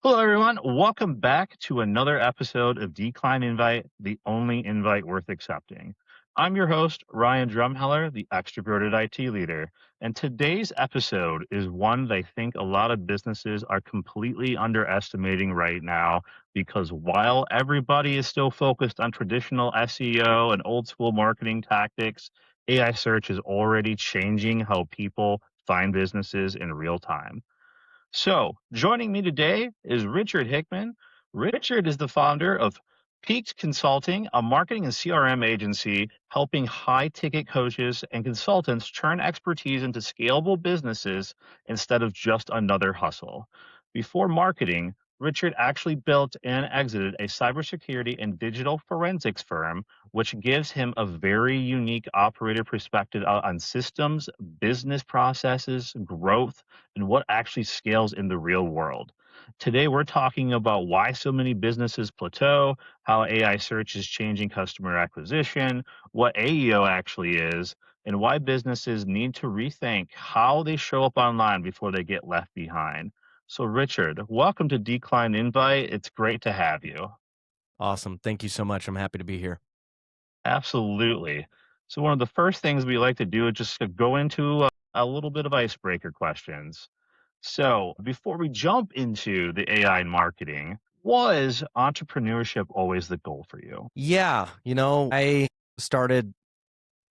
Hello, everyone. Welcome back to another episode of Decline Invite, the only invite worth accepting. I'm your host, Ryan Drumheller, the extroverted IT leader. And today's episode is one that I think a lot of businesses are completely underestimating right now because while everybody is still focused on traditional SEO and old school marketing tactics, AI search is already changing how people find businesses in real time. So, joining me today is Richard Hickman. Richard is the founder of Peaked Consulting, a marketing and CRM agency helping high ticket coaches and consultants turn expertise into scalable businesses instead of just another hustle. Before marketing, Richard actually built and exited a cybersecurity and digital forensics firm, which gives him a very unique operator perspective on systems, business processes, growth, and what actually scales in the real world. Today, we're talking about why so many businesses plateau, how AI search is changing customer acquisition, what AEO actually is, and why businesses need to rethink how they show up online before they get left behind. So, Richard, welcome to Decline Invite. It's great to have you. Awesome. Thank you so much. I'm happy to be here. Absolutely. So, one of the first things we like to do is just to go into a little bit of icebreaker questions. So, before we jump into the AI in marketing, was entrepreneurship always the goal for you? Yeah, I started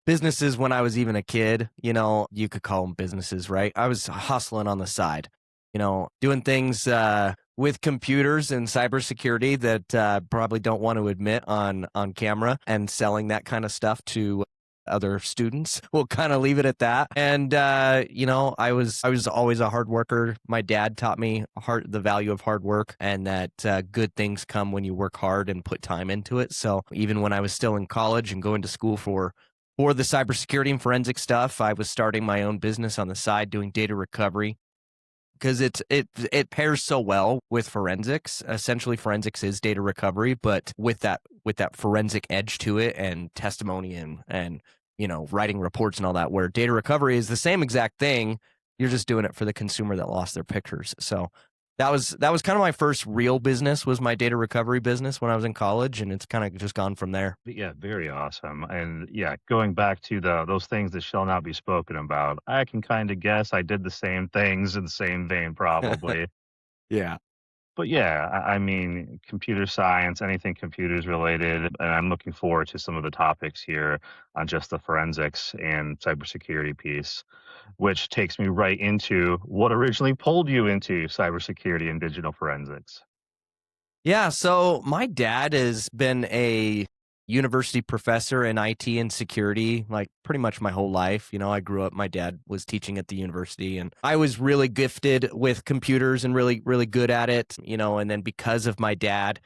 businesses when I was even a kid. You could call them businesses, right? I was hustling on the side, doing things with computers and cybersecurity that probably don't want to admit on camera, and selling that kind of stuff to other students. We'll kind of leave it at that. And I was always a hard worker. My dad taught me the value of hard work, and that good things come when you work hard and put time into it. So even when I was still in college and going to school for the cybersecurity and forensic stuff, I was starting my own business on the side doing data recovery, because it pairs so well with forensics. Essentially, forensics is data recovery, but with that forensic edge to it, and testimony, and writing reports and all that. Where data recovery is the same exact thing, you're just doing it for the consumer that lost their pictures. So that was kind of my first real business, was my data recovery business when I was in college, and it's kind of just gone from there. Yeah, very awesome. And yeah, going back to those things that shall not be spoken about, I can kind of guess I did the same things in the same vein, probably. Yeah. But yeah, I mean, computer science, anything computers related, and I'm looking forward to some of the topics here on just the forensics and cybersecurity piece, which takes me right into what originally pulled you into cybersecurity and digital forensics. Yeah, so my dad has been a university professor in IT and security, like pretty much my whole life. I grew up, my dad was teaching at the university, and I was really gifted with computers and really, really good at it, and then because of my dad,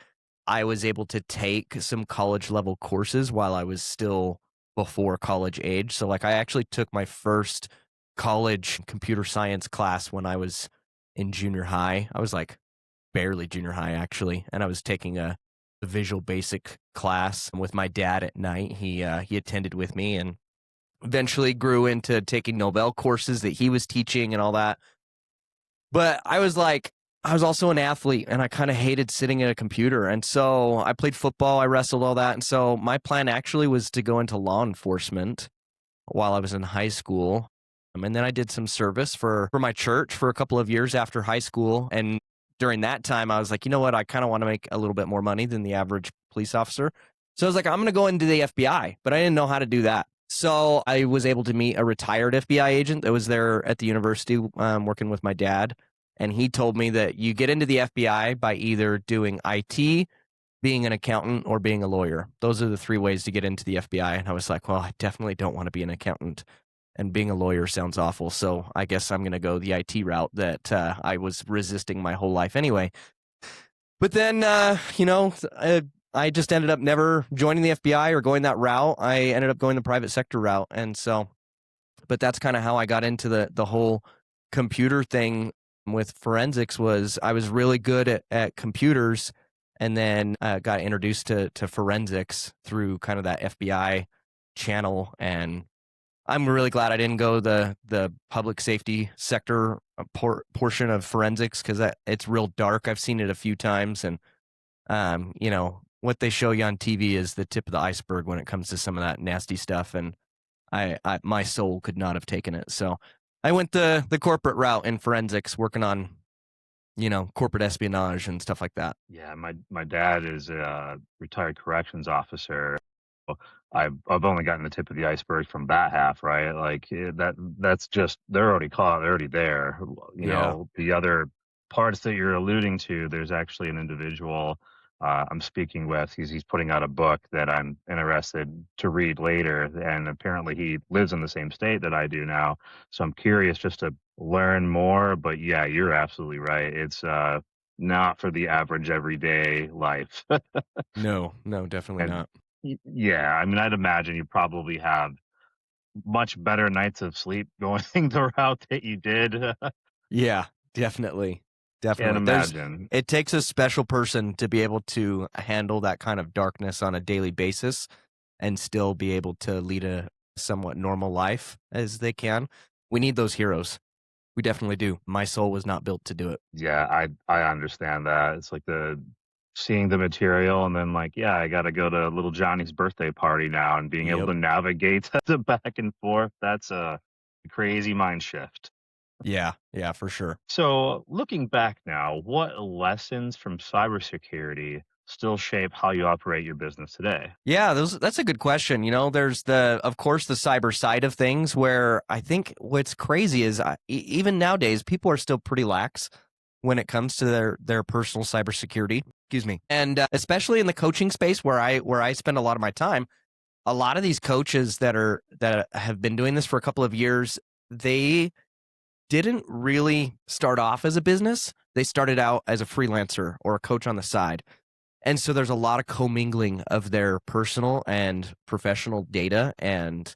I was able to take some college level courses while I was still before college age. So, like, I actually took my first college computer science class when I was in junior high. I was like barely junior high, actually, and I was taking a Visual Basic class with my dad at night. He attended with me, and eventually grew into taking Nobel courses that he was teaching and all that. But I was also an athlete, and I kind of hated sitting at a computer. And so I played football, I wrestled, all that. And so my plan actually was to go into law enforcement while I was in high school. And then I did some service for my church for a couple of years after high school. And during that time, I was like, you know what? I kind of want to make a little bit more money than the average police officer. So I was like, I'm going to go into the FBI, but I didn't know how to do that. So I was able to meet a retired FBI agent that was there at the university, working with my dad. And he told me that you get into the FBI by either doing IT, being an accountant, or being a lawyer. Those are the three ways to get into the FBI. And I was like, well, I definitely don't want to be an accountant. And being a lawyer sounds awful. So I guess I'm going to go the IT route that I was resisting my whole life anyway. But then, I just ended up never joining the FBI or going that route. I ended up going the private sector route. And so, but that's kind of how I got into the whole computer thing with forensics. Was I was really good at computers, and then got introduced to forensics through kind of that FBI channel, and I'm really glad I didn't go the public safety sector portion of forensics, because it's real dark. I've seen it a few times, and what they show you on TV is the tip of the iceberg when it comes to some of that nasty stuff, and I my soul could not have taken it. So I went the corporate route in forensics, working on corporate espionage and stuff like that. Yeah, my dad is a retired corrections officer. Well, I've only gotten the tip of the iceberg from that half, right? Like that's just they're already caught, they're already there. Yeah. The other parts that you're alluding to, there's actually an individual I'm speaking with. He's putting out a book that I'm interested to read later, and apparently he lives in the same state that I do now. So I'm curious just to learn more. But yeah, you're absolutely right. It's not for the average everyday life. No, definitely And not. yeah, I mean, I'd imagine you probably have much better nights of sleep going the route that you did. Yeah, definitely. Can't Definitely. imagine. It takes a special person to be able to handle that kind of darkness on a daily basis and still be able to lead a somewhat normal life as they can. We need those heroes. We definitely do. My soul was not built to do it. Yeah, I understand that. It's like the seeing the material and then like, yeah, I got to go to little Johnny's birthday party now and being able Yep. to navigate the back and forth. That's a crazy mind shift. Yeah, for sure. So, looking back now, what lessons from cybersecurity still shape how you operate your business today? Yeah, that's a good question. There's of course, the cyber side of things, where I think what's crazy is even nowadays, people are still pretty lax when it comes to their personal cybersecurity. Excuse me. And especially in the coaching space where I spend a lot of my time, a lot of these coaches that have been doing this for a couple of years, they didn't really start off as a business. They started out as a freelancer or a coach on the side. And so there's a lot of commingling of their personal and professional data and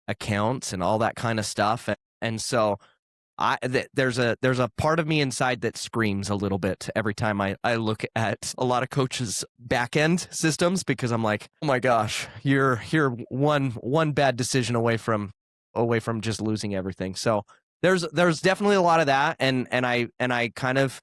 accounts and all that kind of stuff. And so there's a part of me inside that screams a little bit every time I look at a lot of coaches' back end systems, because I'm like, oh my gosh, you're one bad decision away from just losing everything. So there's definitely a lot of that, and I kind of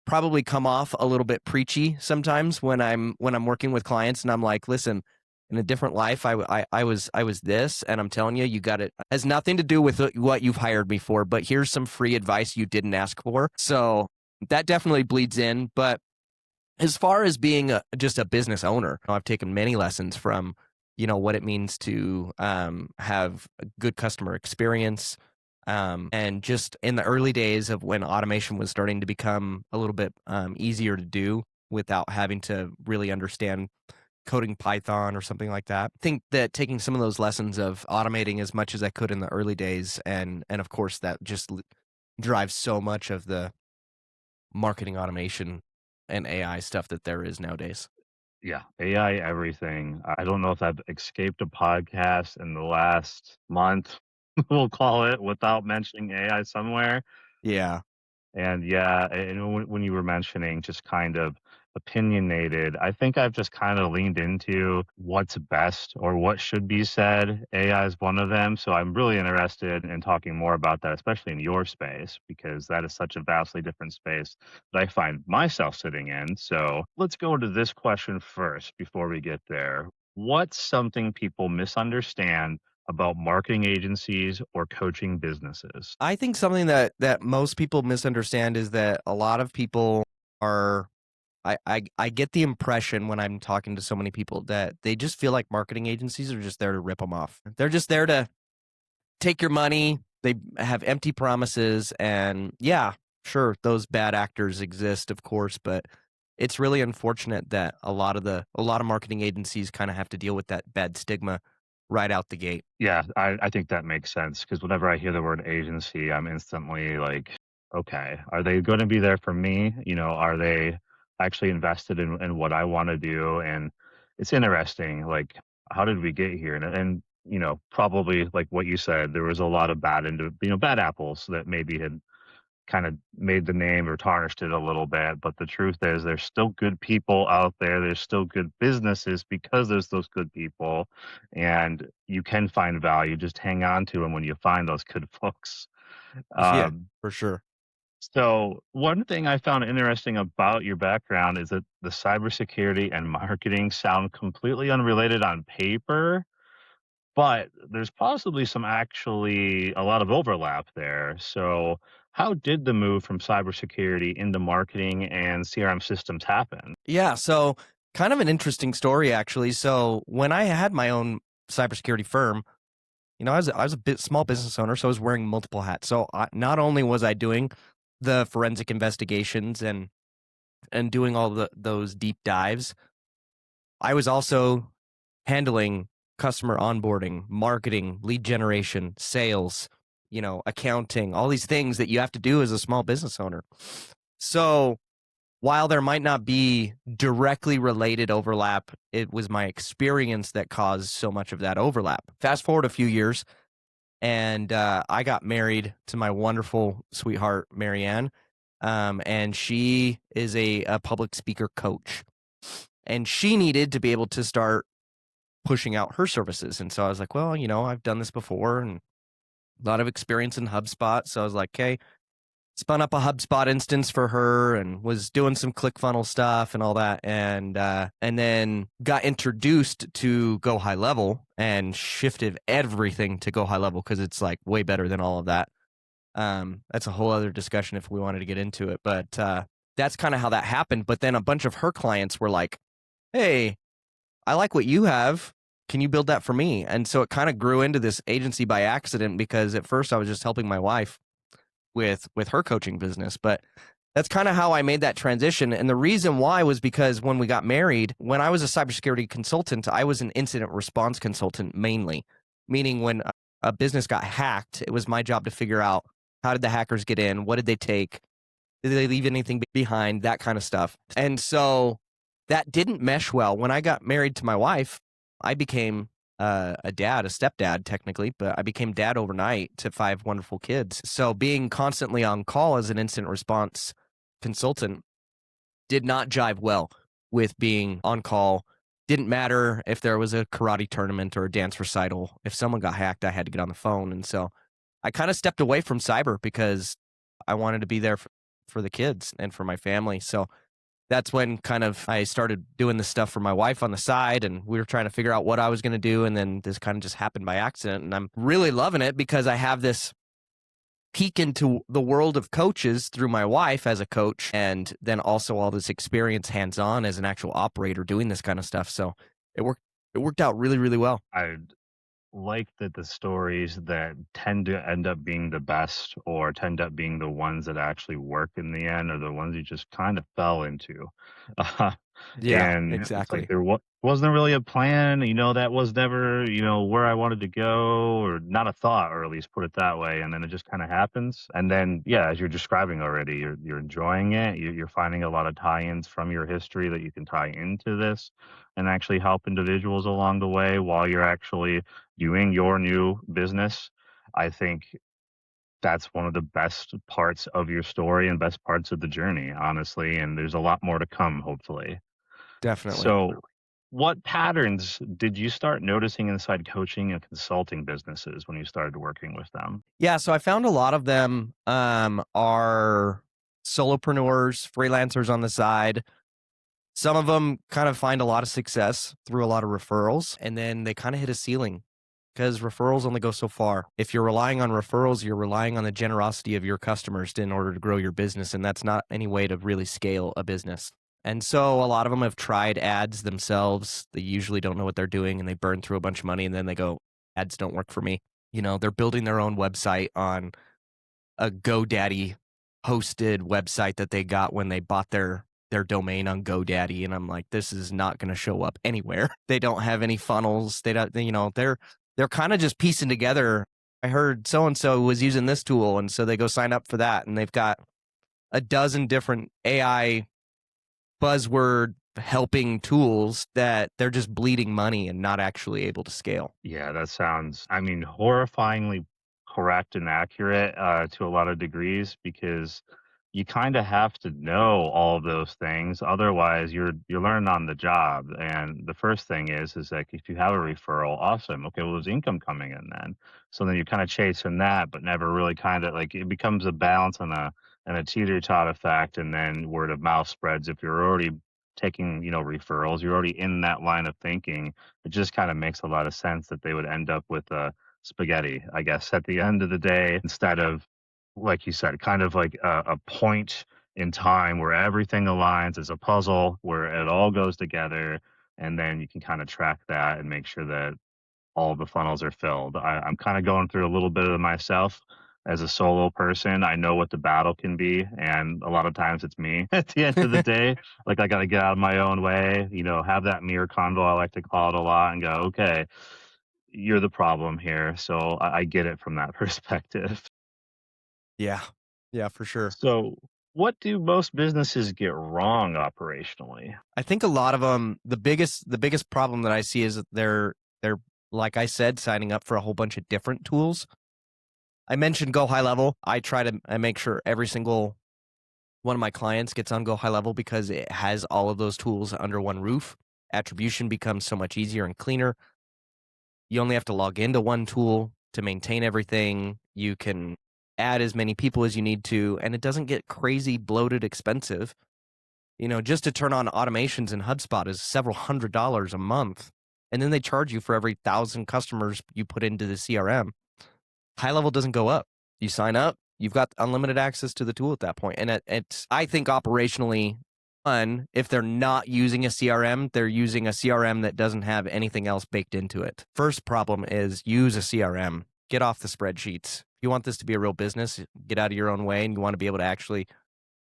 probably come off a little bit preachy sometimes when I'm working with clients, and I'm like, listen, in a different life, I was this, and I'm telling you, you got it. Has nothing to do with what you've hired me for, but here's some free advice you didn't ask for. So that definitely bleeds in. But as far as being just a business owner, I've taken many lessons from what it means to have a good customer experience. And just in the early days of when automation was starting to become a little bit easier to do without having to really understand coding Python or something like that. I think that taking some of those lessons of automating as much as I could in the early days, and of course that just drives so much of the marketing automation and AI stuff that there is nowadays. Yeah, AI everything. I don't know if I've escaped a podcast in the last month, we'll call it, without mentioning AI somewhere. Yeah. And yeah, and when you were mentioning just kind of opinionated, I think I've just kind of leaned into what's best or what should be said. AI is one of them. So I'm really interested in talking more about that, especially in your space, because that is such a vastly different space that I find myself sitting in. So let's go into this question first before we get there. What's something people misunderstand about marketing agencies or coaching businesses? I think something that most people misunderstand is that a lot of people are I get the impression when I'm talking to so many people that they just feel like marketing agencies are just there to rip them off. They're just there to take your money. They have empty promises, and yeah, sure, those bad actors exist, of course, but it's really unfortunate that a lot of marketing agencies kind of have to deal with that bad stigma right out the gate. Yeah, I think that makes sense because whenever I hear the word agency, I'm instantly like, okay, are they going to be there for me? Are they actually invested in what I want to do? And it's interesting, like, how did we get here? And probably like what you said, there was a lot of bad apples that maybe had kind of made the name or tarnished it a little bit. But the truth is, there's still good people out there. There's still good businesses because there's those good people, and you can find value. Just hang on to them when you find those good folks. Yeah, Um, for sure. so one thing I found interesting about your background is that the cybersecurity and marketing sound completely unrelated on paper, but there's possibly some actually a lot of overlap there. So how did the move from cybersecurity into marketing and CRM systems happen? Yeah, so kind of an interesting story actually. So when I had my own cybersecurity firm, I was a bit small business owner, so I was wearing multiple hats. So not only was I doing the forensic investigations and doing all those deep dives, I was also handling customer onboarding, marketing, lead generation, sales, accounting, all these things that you have to do as a small business owner. So while there might not be directly related overlap, it was my experience that caused so much of that overlap. Fast forward a few years, and I got married to my wonderful sweetheart, Marianne. And she is a public speaker coach. And she needed to be able to start pushing out her services. And so I was like, well, I've done this before and a lot of experience in HubSpot. So I was like, okay, spun up a HubSpot instance for her and was doing some ClickFunnels stuff and all that. And then got introduced to Go High Level and shifted everything to Go High Level because it's like way better than all of that. That's a whole other discussion if we wanted to get into it. But that's kind of how that happened. But then a bunch of her clients were like, hey, I like what you have. Can you build that for me? And so it kind of grew into this agency by accident because at first I was just helping my wife with her coaching business. But that's kind of how I made that transition. And the reason why was because when we got married, when I was a cybersecurity consultant, I was an incident response consultant mainly, meaning when a business got hacked, it was my job to figure out how did the hackers get in? What did they take? Did they leave anything behind? That kind of stuff. And so that didn't mesh well. When I got married to my wife, I became a dad, a stepdad technically, but I became dad overnight to 5 wonderful kids. So being constantly on call as an incident response consultant did not jive well with being on call. Didn't matter if there was a karate tournament or a dance recital. If someone got hacked, I had to get on the phone. And so I kind of stepped away from cyber because I wanted to be there for the kids and for my family. So that's when kind of I started doing this stuff for my wife on the side, and we were trying to figure out what I was going to do. And then this kind of just happened by accident. And I'm really loving it because I have this peek into the world of coaches through my wife as a coach, and then also all this experience hands-on as an actual operator doing this kind of stuff. So it worked out really, really well. I like that the stories that tend to end up being the best or tend up being the ones that actually work in the end are the ones you just kind of fell into. Uh, Yeah, and it's like exactly. there wasn't really a plan, that was never, where I wanted to go, or not a thought, or at least put it that way. And then it just kind of happens. And then, yeah, as you're describing already, you're enjoying it. You're finding a lot of tie-ins from your history that you can tie into this and actually help individuals along the way while you're actually doing your new business. I think that's one of the best parts of your story and best parts of the journey, honestly. And there's a lot more to come, hopefully. Definitely. So, what patterns did you start noticing inside coaching and consulting businesses when you started working with them? Yeah, so I found a lot of them are solopreneurs, freelancers on the side. Some of them kind of find a lot of success through a lot of referrals, and then they kind of hit a ceiling because referrals only go so far. If you're relying on referrals, you're relying on the generosity of your customers in order to grow your business, and that's not any way to really scale a business. And so a lot of them have tried ads themselves. They usually don't know what they're doing, and they burn through a bunch of money, and then they go, ads don't work for me. They're building their own website on a GoDaddy hosted website that they got when they bought their domain on GoDaddy, and I'm like, this is not going to show up anywhere. They don't have any funnels. They don't, they're kind of just piecing together. I heard so and so was using this tool, and so they go sign up for that, and they've got a dozen different AI buzzword helping tools that they're just bleeding money and not actually able to scale. Yeah, that sounds, horrifyingly correct and accurate to a lot of degrees because you kind of have to know all of those things. Otherwise, you're learning on the job. And the first thing is like if you have a referral, awesome. Okay, well, there's income coming in then. So then you're kind of chasing that, but never really kind of like it becomes a balance and a teeter-tot effect, and then word of mouth spreads. If you're already taking, referrals, you're already in that line of thinking. It just kind of makes a lot of sense that they would end up with spaghetti, I guess, at the end of the day, instead of, like you said, kind of like a point in time where everything aligns as a puzzle, where it all goes together, and then you can kind of track that and make sure that all the funnels are filled. I'm kind of going through a little bit of it myself as a solo person. I know what the battle can be, and a lot of times it's me at the end of the day. Like I got to get out of my own way, have that mirror convo. I like to call it a lot and go, okay, you're the problem here. So I get it from that perspective. Yeah. Yeah, for sure. So, what do most businesses get wrong operationally? I think a lot of them, the biggest problem that I see is that they're like I said, signing up for a whole bunch of different tools. I mentioned Go High Level. I make sure every single one of my clients gets on Go High Level because it has all of those tools under one roof. Attribution becomes so much easier and cleaner. You only have to log into one tool to maintain everything. You can add as many people as you need to, and it doesn't get crazy bloated expensive. Just to turn on automations in HubSpot is several $100s a month. And then they charge you for every 1,000 customers you put into the CRM. High Level doesn't go up. You sign up, you've got unlimited access to the tool at that point. And it's, I think, operationally fun. If they're not using a CRM, they're using a CRM that doesn't have anything else baked into it. First problem is use a CRM. Get off the spreadsheets. If you want this to be a real business, get out of your own way, and you want to be able to actually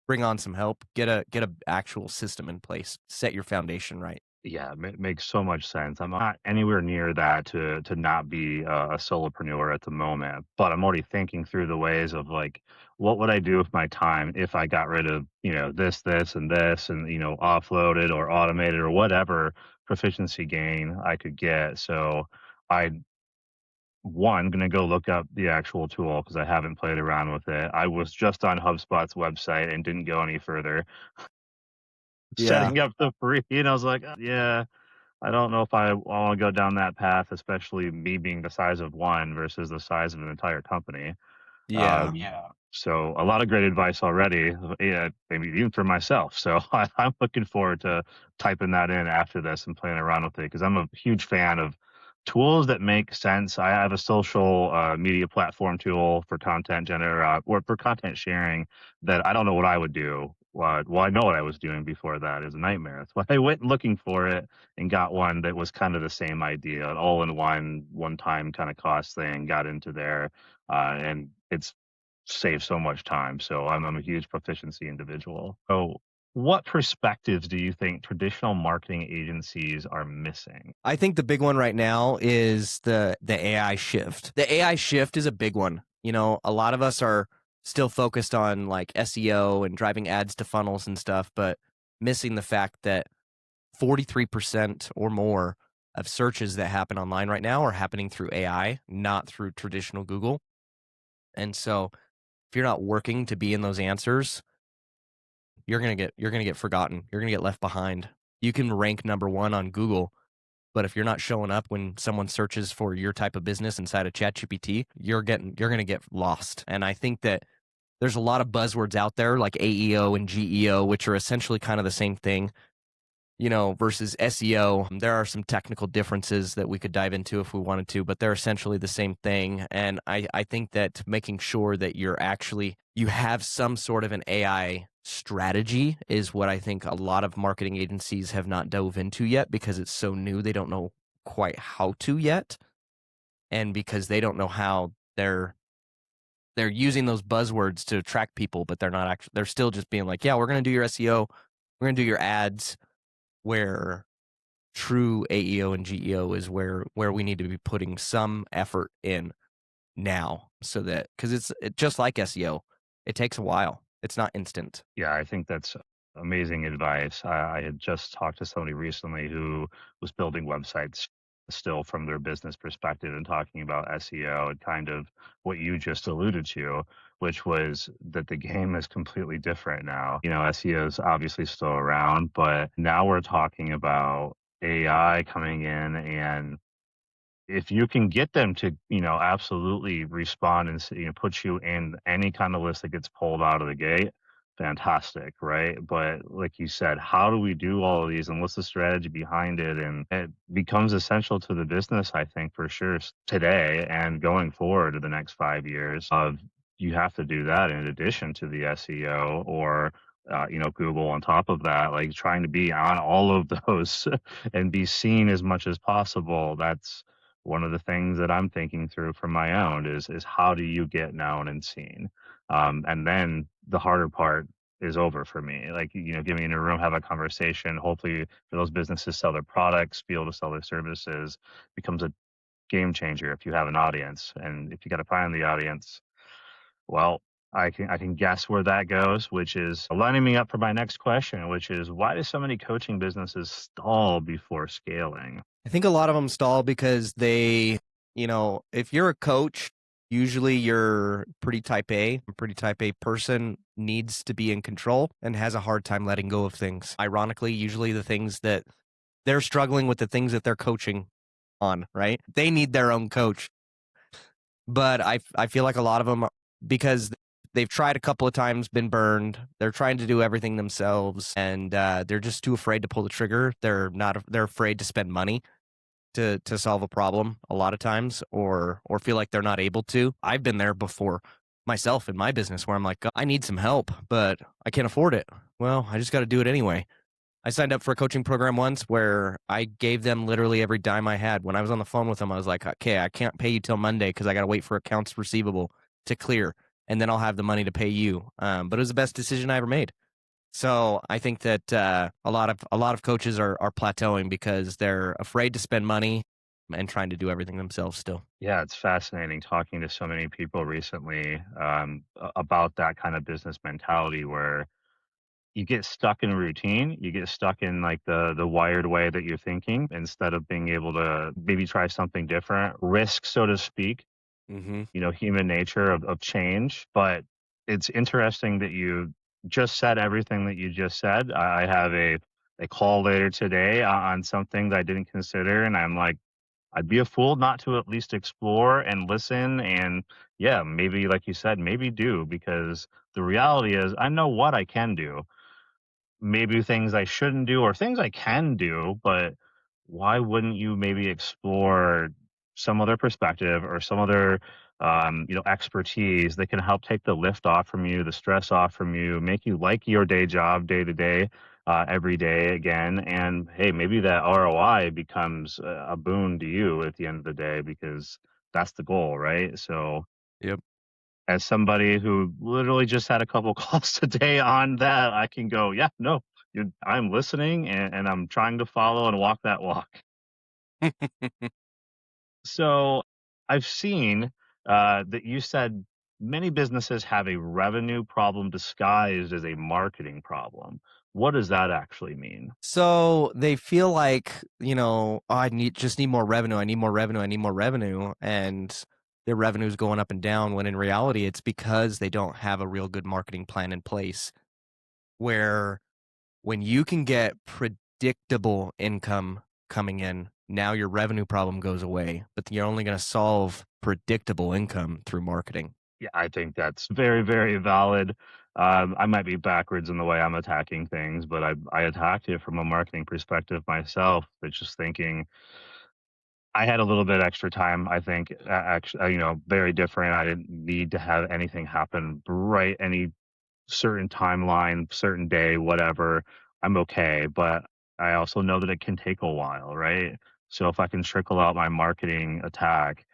bring on some help, get a actual system in place, set your foundation right. Yeah, makes so much sense. I'm not anywhere near that to not be a solopreneur at the moment, but I'm already thinking through the ways of like, what would I do with my time if I got rid of, this, and this, and offloaded or automated or whatever proficiency gain I could get. So I one gonna go look up the actual tool because I haven't played around with it. I was just on HubSpot's website and didn't go any further, Yeah. setting up the free, and I was like, yeah. I don't know if I wanna go down that path, especially me being the size of one versus the size of an entire company. Yeah. Yeah. So a lot of great advice already, yeah, maybe even for myself. So I'm looking forward to typing that in after this and playing around with it because I'm a huge fan of tools that make sense. I have a social media platform tool for or for content sharing that I don't know what I would do. Well, I know what I was doing before that is a nightmare. That's why I went looking for it and got one that was kind of the same idea, an all-in-one, one-time kind of cost thing. Got into there, and it's saved so much time. So I'm a huge proficiency individual. So, what perspectives do you think traditional marketing agencies are missing? I think the big one right now is the AI shift. The AI shift is a big one. A lot of us are still focused on like SEO and driving ads to funnels and stuff, but missing the fact that 43% or more of searches that happen online right now are happening through AI, not through traditional Google. And so if you're not working to be in those answers, you're gonna get forgotten. You're gonna get left behind. You can rank number one on Google, but if you're not showing up when someone searches for your type of business inside of ChatGPT, you're gonna get lost. And I think that there's a lot of buzzwords out there like AEO and GEO, which are essentially kind of the same thing, versus SEO. There are some technical differences that we could dive into if we wanted to, but they're essentially the same thing. And I think that making sure that you have some sort of an AI strategy is what I think a lot of marketing agencies have not dove into yet because it's so new. They don't know quite how to yet. And because they don't know how they're using those buzzwords to attract people, but they're still just being like, yeah, we're going to do your SEO. We're going to do your ads, where true AEO and GEO is where we need to be putting some effort in now, so that because it's just like SEO, it takes a while. It's not instant. Yeah, I think that's amazing advice. I had just talked to somebody recently who was building websites still from their business perspective and talking about SEO and kind of what you just alluded to, which was that the game is completely different now. SEO is obviously still around, but now we're talking about AI coming in, and if you can get them to, absolutely respond and put you in any kind of list that gets pulled out of the gate, fantastic, right? But like you said, how do we do all of these, and what's the strategy behind it? And it becomes essential to the business, I think, for sure, today and going forward to the next 5 years. Of you have to do that in addition to the SEO, or Google on top of that, like trying to be on all of those and be seen as much as possible. That's one of the things that I'm thinking through for my own is how do you get known and seen? And then the harder part is over for me. Like, get me in a room, have a conversation. Hopefully for those businesses sell their products, be able to sell their services, becomes a game changer if you have an audience. And if you got to find the audience, well, I can guess where that goes, which is lining me up for my next question, which is, why do so many coaching businesses stall before scaling? I think a lot of them stall because if you're a coach, usually you're pretty type A. A pretty type A person needs to be in control and has a hard time letting go of things. Ironically, usually the things that they're struggling with, the things that they're coaching on, right? They need their own coach. But I feel like a lot of them, because they've tried a couple of times, been burned. They're trying to do everything themselves, and they're just too afraid to pull the trigger. They're afraid to spend money to solve a problem a lot of times, or feel like they're not able to. I've been there before myself in my business where I'm like, I need some help, but I can't afford it. Well, I just got to do it anyway. I signed up for a coaching program once where I gave them literally every dime I had. When I was on the phone with them, I was like, okay, I can't pay you till Monday because I got to wait for accounts receivable to clear, and then I'll have the money to pay you. But it was the best decision I ever made. So I think that a lot of coaches are plateauing because they're afraid to spend money and trying to do everything themselves still. Yeah, it's fascinating talking to so many people recently about that kind of business mentality where you get stuck in routine, you get stuck in like the wired way that you're thinking, instead of being able to maybe try something different, risk, so to speak, Mm-hmm. human nature of change. But it's interesting that you just said everything that you just said. I have a call later today on something that I didn't consider, and I'm like, I'd be a fool not to at least explore and listen, and yeah, maybe like you said, maybe do, because the reality is I know what I can do. Maybe things I shouldn't do or things I can do, but why wouldn't you maybe explore some other perspective or some other expertise that can help take the lift off from you, the stress off from you, make you like your day job day to day, every day again. And hey, maybe that ROI becomes a boon to you at the end of the day, because that's the goal, right? So Yep. as somebody who literally just had a couple calls today on that, I can go, yeah, no, I'm listening, and I'm trying to follow and walk that walk. So I've seen that you said many businesses have a revenue problem disguised as a marketing problem. What does that actually mean? So they feel like, oh, I need more revenue. I need more revenue. I need more revenue. And their revenue is going up and down, when in reality, it's because they don't have a real good marketing plan in place, where when you can get predictable income coming in, now your revenue problem goes away, but you're only going to solve predictable income through marketing. Yeah, I think that's very, very valid. I might be backwards in the way I'm attacking things, but I attacked it from a marketing perspective myself. It's just thinking I had a little bit extra time, I think, actually, very different. I didn't need to have anything happen right any certain timeline, certain day, whatever. I'm okay, but I also know that it can take a while, right? So if I can trickle out my marketing attack,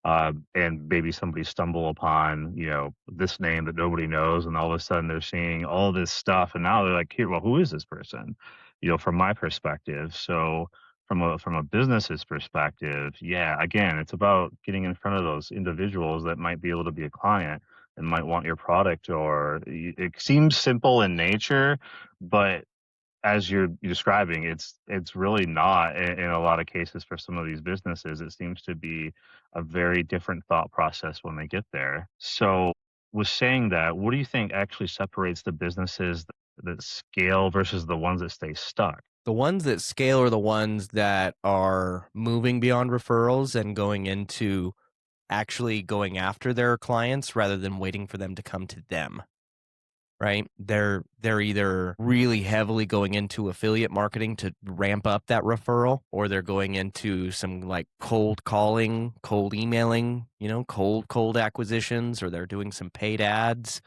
and maybe somebody stumble upon, this name that nobody knows, and all of a sudden they're seeing all this stuff, and now they're like, here, well, who is this person? From my perspective. So from a business's perspective, yeah, again, it's about getting in front of those individuals that might be able to be a client and might want your product. Or it seems simple in nature, but as you're describing, it's really not in a lot of cases for some of these businesses. It seems to be a very different thought process when they get there. So, with saying that, what do you think actually separates the businesses that scale versus the ones that stay stuck? The ones that scale are the ones that are moving beyond referrals and going into actually going after their clients rather than waiting for them to come to them. Right? They're either really heavily going into affiliate marketing to ramp up that referral, or they're going into some like cold calling, cold emailing, cold acquisitions, or they're doing some paid ads,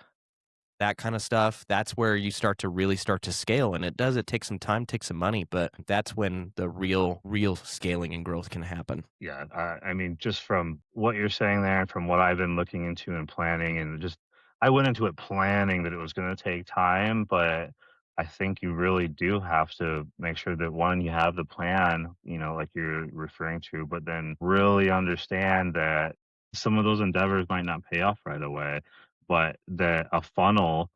that kind of stuff. That's where you really start to scale. And it takes some time, takes some money, but that's when the real scaling and growth can happen. Yeah, I mean, just from what you're saying there, and from what I've been looking into and planning, and just I went into it planning that it was going to take time, but I think you really do have to make sure that one, you have the plan, like you're referring to, but then really understand that some of those endeavors might not pay off right away, but that a funnel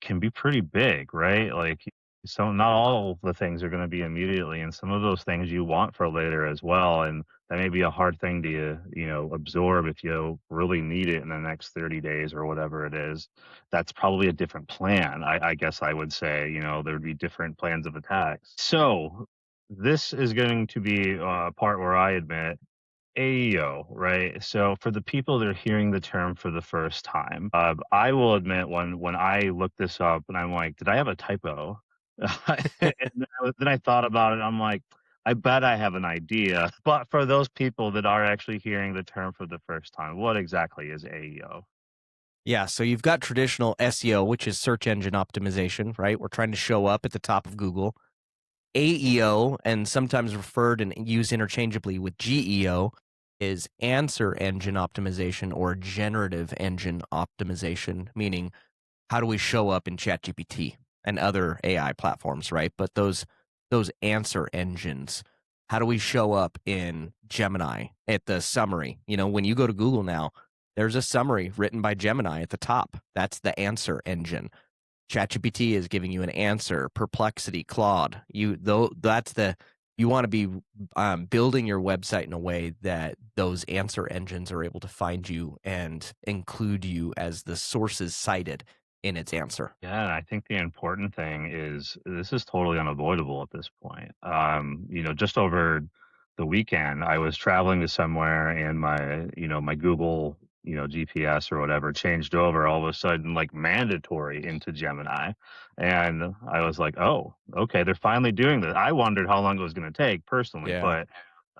can be pretty big, right? Like, so not all of the things are going to be immediately, and some of those things you want for later as well. And that may be a hard thing to, absorb if you really need it in the next 30 days or whatever it is. That's probably a different plan. I guess I would say, there would be different plans of attacks. So this is going to be a part where I admit AEO, right? So for the people that are hearing the term for the first time, I will admit when I looked this up and I'm like, did I have a typo? And then I thought about it. I'm like, I bet I have an idea. But for those people that are actually hearing the term for the first time, what exactly is AEO? Yeah, so you've got traditional SEO, which is search engine optimization, right? We're trying to show up at the top of Google. AEO, and sometimes referred and used interchangeably with GEO, is answer engine optimization or generative engine optimization, meaning how do we show up in ChatGPT and other AI platforms, right? But those answer engines, how do we show up in Gemini at the summary? When you go to Google now, there's a summary written by Gemini at the top. That's the answer engine. ChatGPT is giving you an answer. Perplexity, Claude, you want to be building your website in a way that those answer engines are able to find you and include you as the sources cited in its answer. Yeah, and I think the important thing is this is totally unavoidable at this point. Just over the weekend, I was traveling to somewhere and my Google, GPS or whatever changed over all of a sudden, like mandatory into Gemini. And I was like, oh, okay, they're finally doing this. I wondered how long it was going to take personally, Yeah. but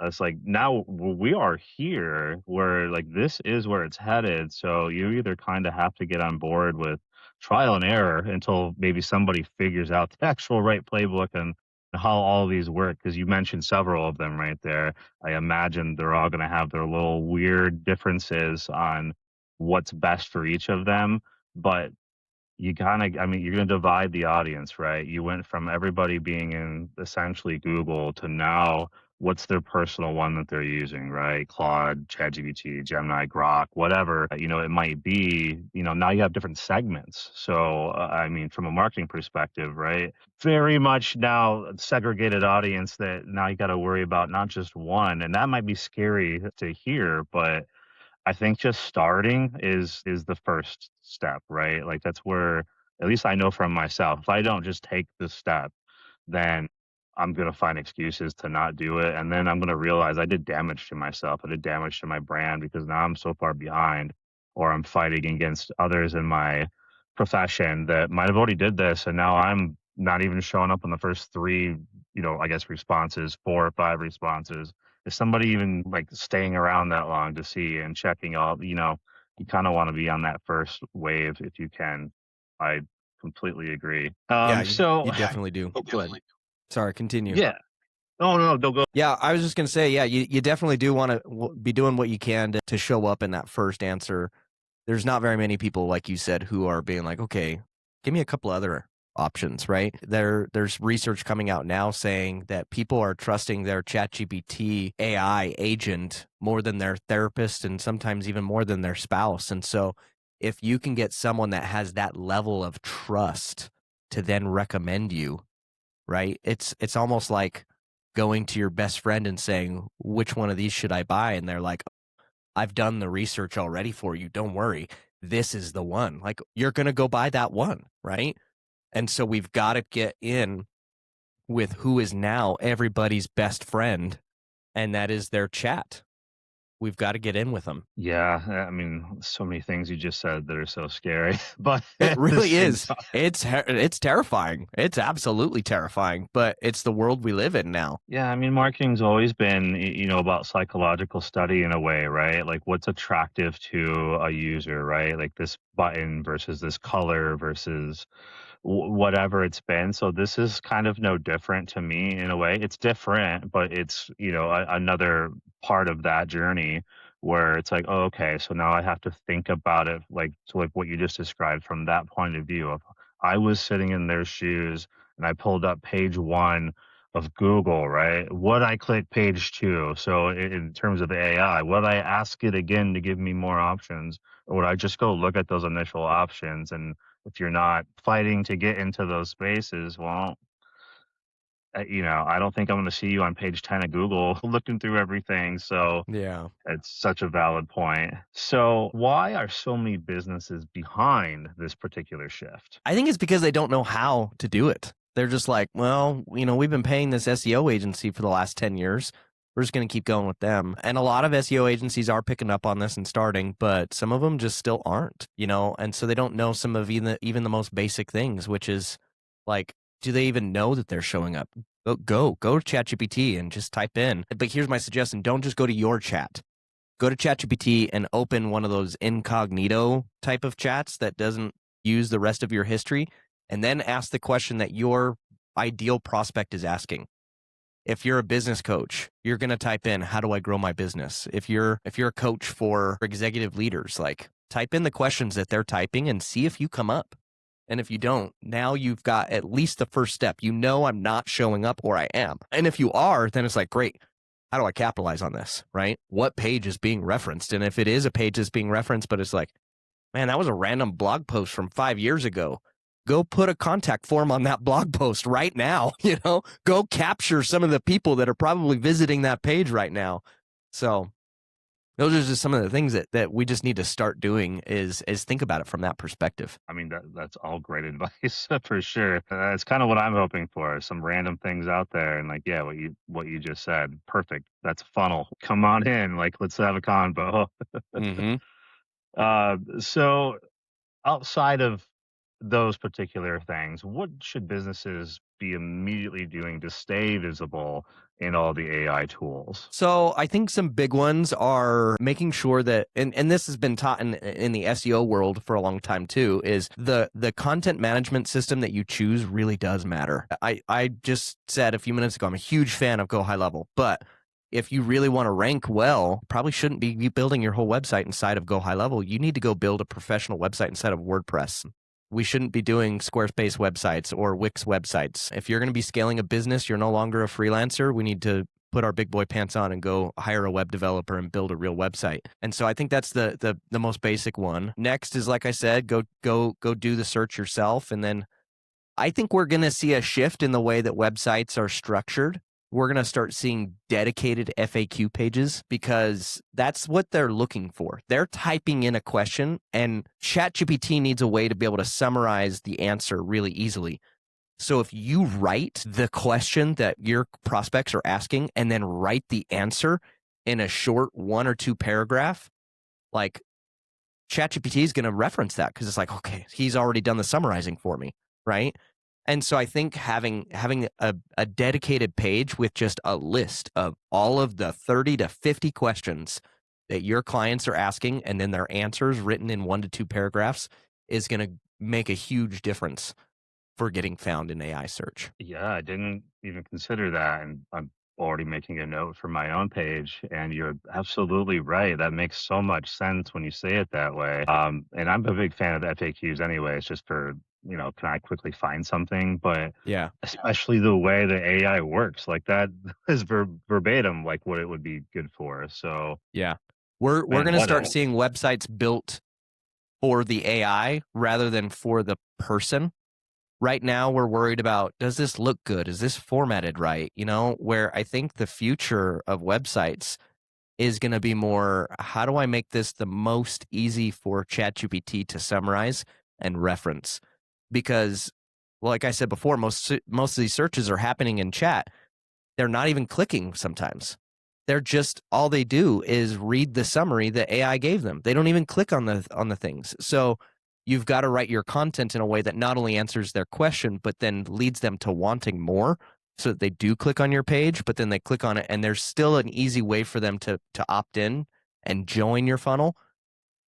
it's like now we are here where like this is where it's headed. So you either kind of have to get on board with trial and error until maybe somebody figures out the actual right playbook and how all these work. Because you mentioned several of them right there. I imagine they're all going to have their little weird differences on what's best for each of them. But you kinda I mean, you're gonna divide the audience, right? You went from everybody being in essentially Google to now what's their personal one that they're using, right? Claude, ChatGPT, Gemini, Grok, whatever, it might be, now you have different segments. So, I mean, from a marketing perspective, right? Very much now segregated audience that now you gotta worry about not just one, and that might be scary to hear, but I think just starting is the first step, right? Like that's where at least I know from myself, if I don't just take the step, then I'm gonna find excuses to not do it. And then I'm gonna realize I did damage to myself. I did damage to my brand because now I'm so far behind or I'm fighting against others in my profession that might have already did this and now I'm not even showing up on the first three, I guess responses, 4 or 5 responses. Is somebody even like staying around that long to see and checking all, you kind of want to be on that first wave if you can. I completely agree. Yeah, So you definitely do. Go ahead. Sorry, continue. yeah. Oh no, don't go. Yeah, I was just going to say, yeah, you definitely do want to be doing what you can to show up in that first answer. There's not very many people, like you said, who are being like, okay, give me a couple other options, right? There's research coming out now saying that people are trusting their ChatGPT AI agent more than their therapist and sometimes even more than their spouse. And so if you can get someone that has that level of trust to then recommend you, right? It's almost like going to your best friend and saying, which one of these should I buy? And they're like, I've done the research already for you. Don't worry. This is the one. Like, you're going to go buy that one, right? And so we've got to get in with who is now everybody's best friend, and that is their chat. We've got to get in with them. Yeah, I mean, so many things you just said that are so scary, but It at the really same is. time, It's terrifying. It's absolutely terrifying, but it's the world we live in now. yeah, I mean, marketing's always been, about psychological study in a way, right? Like what's attractive to a user, right? Like this button versus this color versus whatever it's been. So this is kind of no different to me in a way. It's different, but it's, another part of that journey where it's like, oh, okay, so now I have to think about it like what you just described from that point of view of I was sitting in their shoes and I pulled up page one of Google, right? Would I click page two? So in terms of AI, would I ask it again to give me more options? Or would I just go look at those initial options? And if you're not fighting to get into those spaces, well, I don't think I'm going to see you on page 10 of Google looking through everything. So Yeah. it's such a valid point. So why are so many businesses behind this particular shift? I think it's because they don't know how to do it. They're just like, well, we've been paying this SEO agency for the last 10 years. We're just going to keep going with them. And a lot of SEO agencies are picking up on this and starting, but some of them just still aren't, and so they don't know some of even the most basic things, which is like, do they even know that they're showing up? Go to ChatGPT and just type in. But here's my suggestion. Don't just go to your chat. Go to ChatGPT and open one of those incognito type of chats that doesn't use the rest of your history, and then ask the question that your ideal prospect is asking. If you're a business coach, you're going to type in, how do I grow my business? If you're a coach for executive leaders, like type in the questions that they're typing and see if you come up. And if you don't, now you've got at least the first step. I'm not showing up, or I am. And if you are, then it's like, great. How do I capitalize on this, right? What page is being referenced? And if it is a page that's being referenced, but it's like, man, that was a random blog post from 5 years ago. Go put a contact form on that blog post right now. Go capture some of the people that are probably visiting that page right now. So those are just some of the things that we just need to start doing is think about it from that perspective. I mean, that's all great advice for sure. That's kind of what I'm hoping for. Some random things out there, and like, yeah, what you just said, perfect. That's a funnel. Come on in, like, let's have a convo. Mm-hmm. So outside of those particular things, what should businesses be immediately doing to stay visible in all the AI tools? So I think some big ones are making sure that, and this has been taught in the SEO world for a long time too, is the content management system that you choose really does matter. I just said a few minutes ago, I'm a huge fan of Go High Level, but if you really want to rank well, probably shouldn't be building your whole website inside of Go High Level. You need to go build a professional website inside of WordPress. We shouldn't be doing Squarespace websites or Wix websites. If you're going to be scaling a business, you're no longer a freelancer. We need to put our big boy pants on and go hire a web developer and build a real website. And so I think that's the most basic one. Next is, like I said, go do the search yourself. And then I think we're going to see a shift in the way that websites are structured. We're going to start seeing dedicated FAQ pages because that's what they're looking for. They're typing in a question, and ChatGPT needs a way to be able to summarize the answer really easily. So if you write the question that your prospects are asking and then write the answer in a short 1 or 2 paragraph, like ChatGPT is going to reference that because it's like, okay, he's already done the summarizing for me, right? And so I think having a dedicated page with just a list of all of the 30 to 50 questions that your clients are asking and then their answers written in 1 to 2 paragraphs is going to make a huge difference for getting found in AI search. Yeah, I didn't even consider that, and I'm already making a note for my own page. And you're absolutely right. That makes so much sense when you say it that way. And I'm a big fan of FAQs anyway. It's just for, can I quickly find something? But Yeah. especially the way the AI works, like that is verbatim, like what it would be good for. So Yeah. We're man, going to what start else? seeing websites built for the AI rather than for the person. Right now, we're worried about, does this look good? Is this formatted right? Where I think the future of websites is going to be more, how do I make this the most easy for ChatGPT to summarize and reference? Because, well, like I said before, most of these searches are happening in chat. They're not even clicking sometimes. They're just, all they do is read the summary that AI gave them. They don't even click on the things. So you've got to write your content in a way that not only answers their question, but then leads them to wanting more, so that they do click on your page, but then they click on it and there's still an easy way for them to opt in and join your funnel.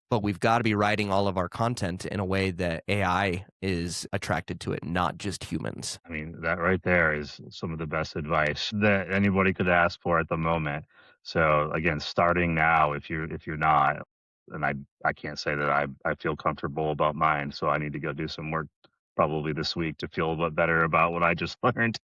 But we've got to be writing all of our content in a way that AI is attracted to it, not just humans. I mean, that right there is some of the best advice that anybody could ask for at the moment. So again, starting now, if you're not, and I can't say that I feel comfortable about mine, so I need to go do some work probably this week to feel a bit better about what I just learned.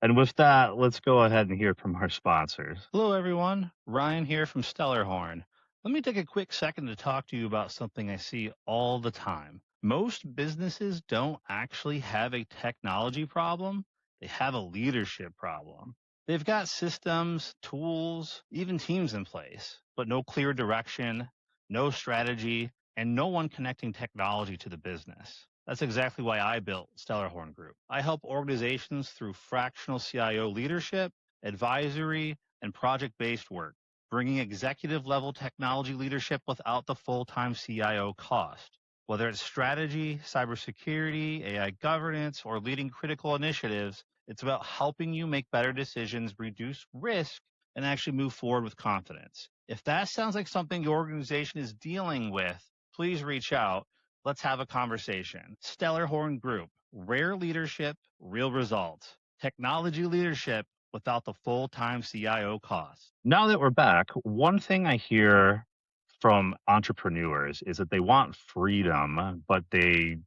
And with that, let's go ahead and hear from our sponsors. Hello, everyone. Ryan here from Stellarhorn. Let me take a quick second to talk to you about something I see all the time. Most businesses don't actually have a technology problem, they have a leadership problem. They've got systems, tools, even teams in place, but no clear direction, no strategy, and no one connecting technology to the business. That's exactly why I built Stellarhorn Group. I help organizations through fractional CIO leadership, advisory, and project-based work, bringing executive-level technology leadership without the full-time CIO cost. Whether it's strategy, cybersecurity, AI governance, or leading critical initiatives, it's about helping you make better decisions, reduce risk, and actually move forward with confidence. If that sounds like something your organization is dealing with, please reach out. Let's have a conversation. Stellarhorn Group, rare leadership, real results. Technology leadership without the full-time CIO cost. Now that we're back, one thing I hear from entrepreneurs is that they want freedom, but they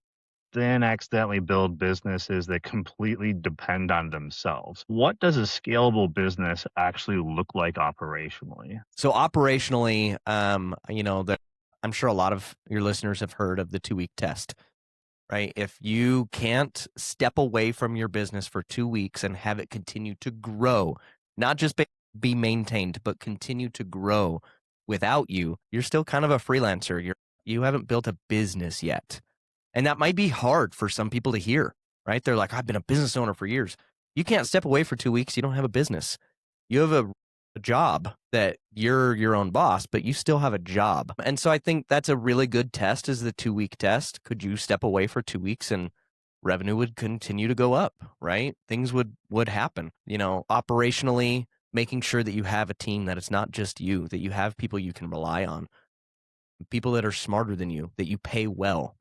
then accidentally build businesses that completely depend on themselves. What does a scalable business actually look like operationally? So operationally, I'm sure a lot of your listeners have heard of the 2-week test, right? If you can't step away from your business for 2 weeks and have it continue to grow, not just be maintained, but continue to grow without you, you're still kind of a freelancer. You haven't built a business yet. And that might be hard for some people to hear, right? They're like, I've been a business owner for years. You can't step away for 2 weeks. You don't have a business. You have a job that you're your own boss, but you still have a job. And so I think that's a really good test, is the 2-week test. Could you step away for 2 weeks and revenue would continue to go up, right? Things would happen, operationally, making sure that you have a team, that it's not just you, that you have people you can rely on, people that are smarter than you, that you pay well.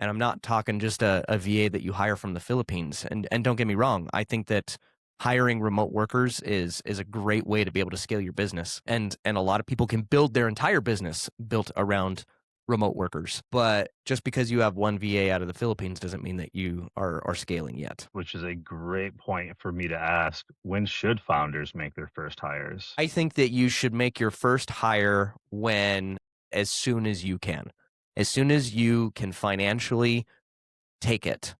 And I'm not talking just a VA that you hire from the Philippines. And don't get me wrong, I think that hiring remote workers is a great way to be able to scale your business. And a lot of people can build their entire business built around remote workers. But just because you have one VA out of the Philippines doesn't mean that you are scaling yet. Which is a great point for me to ask. When should founders make their first hires? I think that you should make your first hire as soon as you can. As soon as you can financially take it,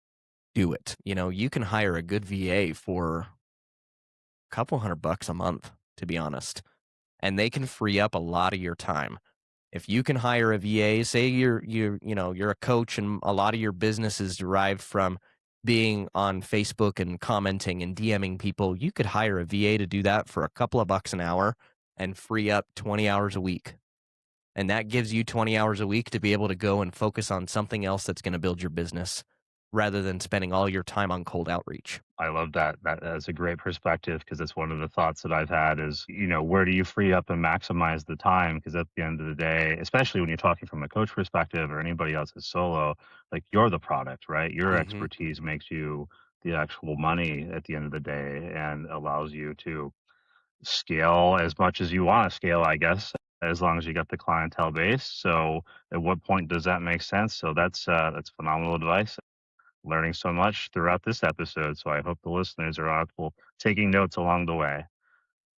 do it. You can hire a good VA for a couple $100 a month, to be honest, and they can free up a lot of your time. If you can hire a VA, say you're a coach and a lot of your business is derived from being on Facebook and commenting and DMing people, you could hire a VA to do that for a couple of bucks an hour and free up 20 hours a week. And that gives you 20 hours a week to be able to go and focus on something else that's going to build your business, rather than spending all your time on cold outreach. I love that. That's a great perspective, because it's one of the thoughts that I've had is, where do you free up and maximize the time? Because at the end of the day, especially when you're talking from a coach perspective or anybody else's solo, like, you're the product, right? Your expertise makes you the actual money at the end of the day and allows you to scale as much as you want to scale, I guess, as long as you got the clientele base. So at what point does that make sense? So that's phenomenal advice. Learning so much throughout this episode. So I hope the listeners are all taking notes along the way.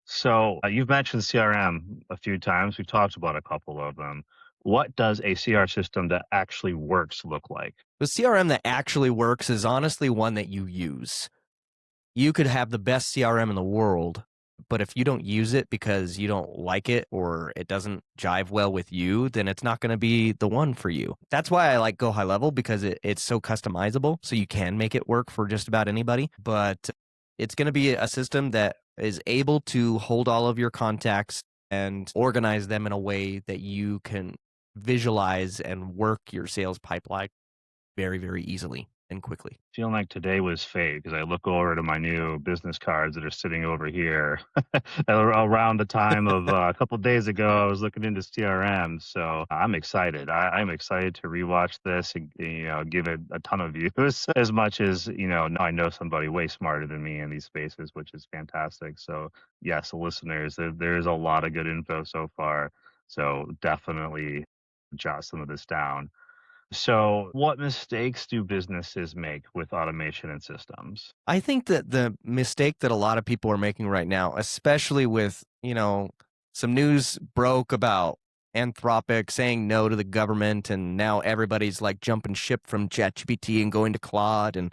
So you've mentioned CRM a few times. We've talked about a couple of them. what does a CR system that actually works look like? The CRM that actually works is honestly one that you use. You could have the best CRM in the world, but if you don't use it because you don't like it or it doesn't jive well with you, then it's not going to be the one for you. That's why I like Go High Level, because it's so customizable. So you can make it work for just about anybody, but it's going to be a system that is able to hold all of your contacts and organize them in a way that you can visualize and work your sales pipeline very, very easily and quickly. Feeling like today was fake as I look over to my new business cards that are sitting over here. Around the time of a couple days ago, I was looking into CRM, so I'm excited. I'm excited to rewatch this and give it a ton of views. As much as now I know somebody way smarter than me in these spaces, which is fantastic. So yes, listeners, there's a lot of good info so far. So definitely jot some of this down. So, what mistakes do businesses make with automation and systems? I think that the mistake that a lot of people are making right now, especially with, some news broke about Anthropic saying no to the government, and now everybody's like jumping ship from ChatGPT and going to Claude, and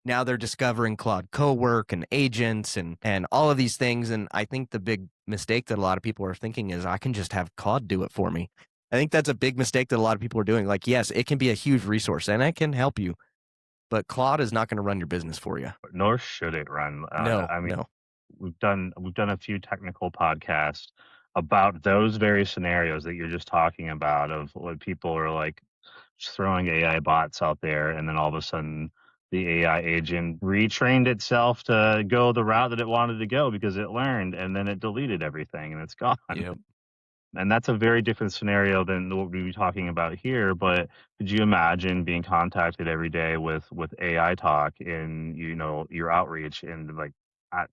now they're discovering Claude Cowork and agents and all of these things. And I think the big mistake that a lot of people are thinking is I can just have Claude do it for me. I think that's a big mistake that a lot of people are doing. Like, yes, it can be a huge resource and it can help you, but Claude is not going to run your business for you. Nor should it run. No, I mean, no. we've done a few technical podcasts about those very scenarios that you're just talking about of when people are like just throwing AI bots out there, and then all of a sudden the AI agent retrained itself to go the route that it wanted to go because it learned, and then it deleted everything and it's gone. Yep. And that's a very different scenario than what we'd be talking about here. But could you imagine being contacted every day with AI talk in your outreach and like I,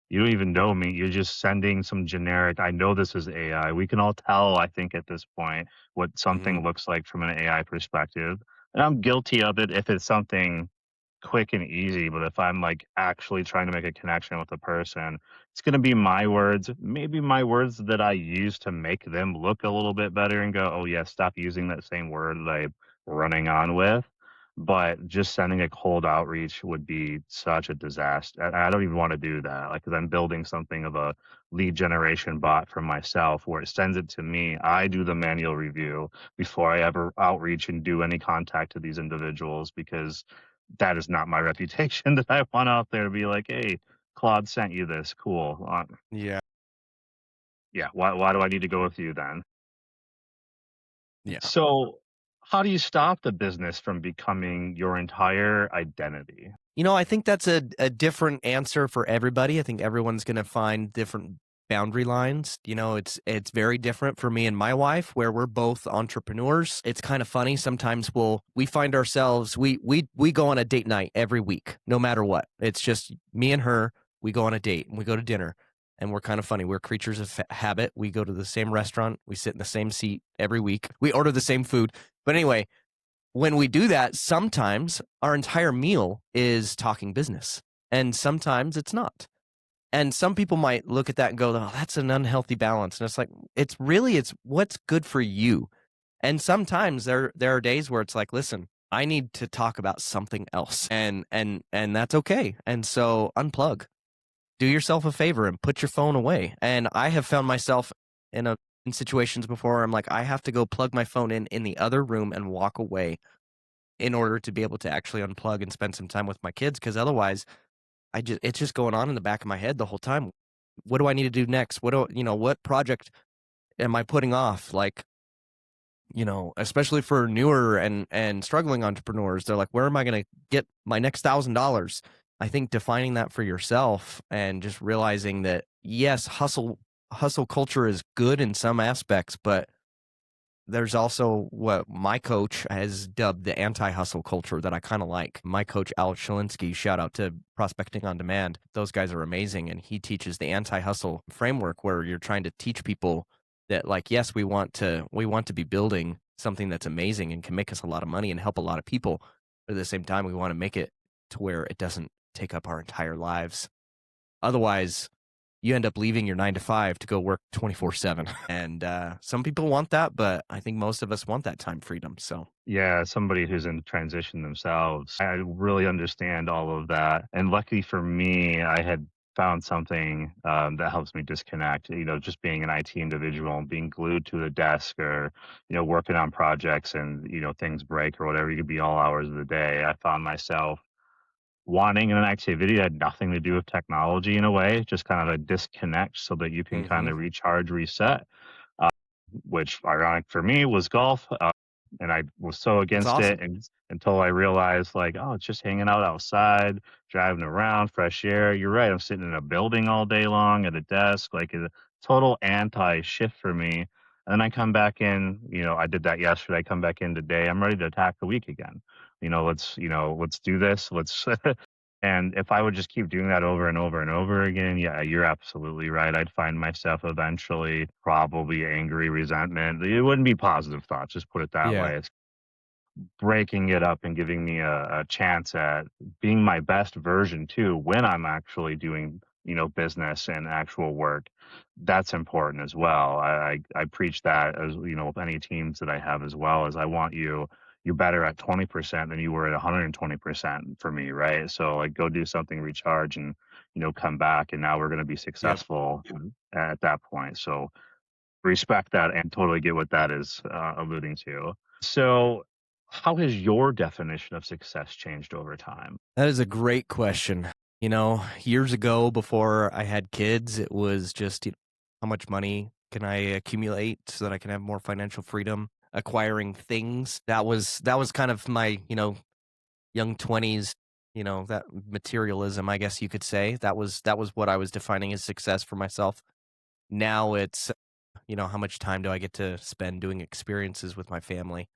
you don't even know me. You're just sending some generic. I know this is AI. We can all tell, I think, at this point what Hmm. something looks like from an AI perspective. And I'm guilty of it if it's something quick and easy, but if I'm like actually trying to make a connection with a person, it's going to be my words, maybe my words that I use to make them look a little bit better and go, oh, yeah, stop using that same word that I'm running on with. But just sending a cold outreach would be such a disaster. I don't even want to do that. Like, because I'm building something of a lead generation bot for myself where it sends it to me. I do the manual review before I ever outreach and do any contact to these individuals because that is not my reputation that I want out there to be like, hey, Claude sent you this. Cool. Yeah. Yeah. Why do I need to go with you then? Yeah. So, how do you stop the business from becoming your entire identity? I think that's a different answer for everybody. I think everyone's going to find different boundary lines. It's very different for me and my wife, where we're both entrepreneurs. It's kind of funny. Sometimes we find ourselves we go on a date night every week, no matter what. It's just me and her. We go on a date and we go to dinner, and we're kind of funny. We're creatures of habit. We go to the same restaurant. We sit in the same seat every week. We order the same food. But anyway, when we do that, sometimes our entire meal is talking business, and sometimes it's not. And some people might look at that and go, "Oh, that's an unhealthy balance." And it's like, it's what's good for you. And sometimes there are days where it's like, "Listen, I need to talk about something else." And that's okay. And so unplug. Do yourself a favor and put your phone away. And I have found myself in situations before where I'm like, I have to go plug my phone in the other room and walk away in order to be able to actually unplug and spend some time with my kids, because otherwise it's just going on in the back of my head the whole time. What do I need to do next? What project am I putting off? Like, especially for newer and struggling entrepreneurs, they're like, where am I going to get my next $1,000? I think defining that for yourself and just realizing that, yes, hustle culture is good in some aspects, but there's also what my coach has dubbed the anti-hustle culture that I kind of like. My coach, Alex Shalinsky, shout out to Prospecting on Demand. Those guys are amazing. And he teaches the anti-hustle framework, where you're trying to teach people that, like, yes, we want to be building something that's amazing and can make us a lot of money and help a lot of people. But at the same time, we want to make it to where it doesn't take up our entire lives. Otherwise, you end up leaving your 9 to 5 to go work 24/7. And some people want that, but I think most of us want that time freedom. So Yeah, somebody who's in transition themselves, I really understand all of that. And luckily for me, I had found something that helps me disconnect. Just being an IT individual and being glued to the desk, or working on projects, and things break or whatever. You could be all hours of the day. I found myself wanting an activity that had nothing to do with technology, in a way, just kind of a disconnect so that you can kind mhm. of recharge, reset, which ironic for me was golf. And I was so That's against it, awesome. and until I realized, like, oh, it's just hanging out outside, driving around, fresh air. You're right. I'm sitting in a building all day long at a desk, like a total anti shift for me. And then I come back in, I did that yesterday. I come back in today. I'm ready to attack the week again. Let's do this. Let's And if I would just keep doing that over and over and over again, yeah, you're absolutely right. I'd find myself eventually probably angry, resentment. It wouldn't be positive thoughts, just put it that Yeah. way. It's breaking it up and giving me a chance at being my best version too when I'm actually doing, business and actual work. That's important as well. I preach that, as with any teams that I have, as well as I want you're better at 20% than you were at 120% for me, right? So, like, go do something, recharge, and come back, and now we're going to be Yep. successful at that point. So respect that and totally get what that is alluding to. So, how has your definition of success changed over time? That is a great question. Years ago before I had kids, it was just how much money can I accumulate so that I can have more financial freedom, acquiring things. That was kind of my, young 20s, that materialism, I guess you could say. That was what I was defining as success for myself. Now it's, how much time do I get to spend doing experiences with my family?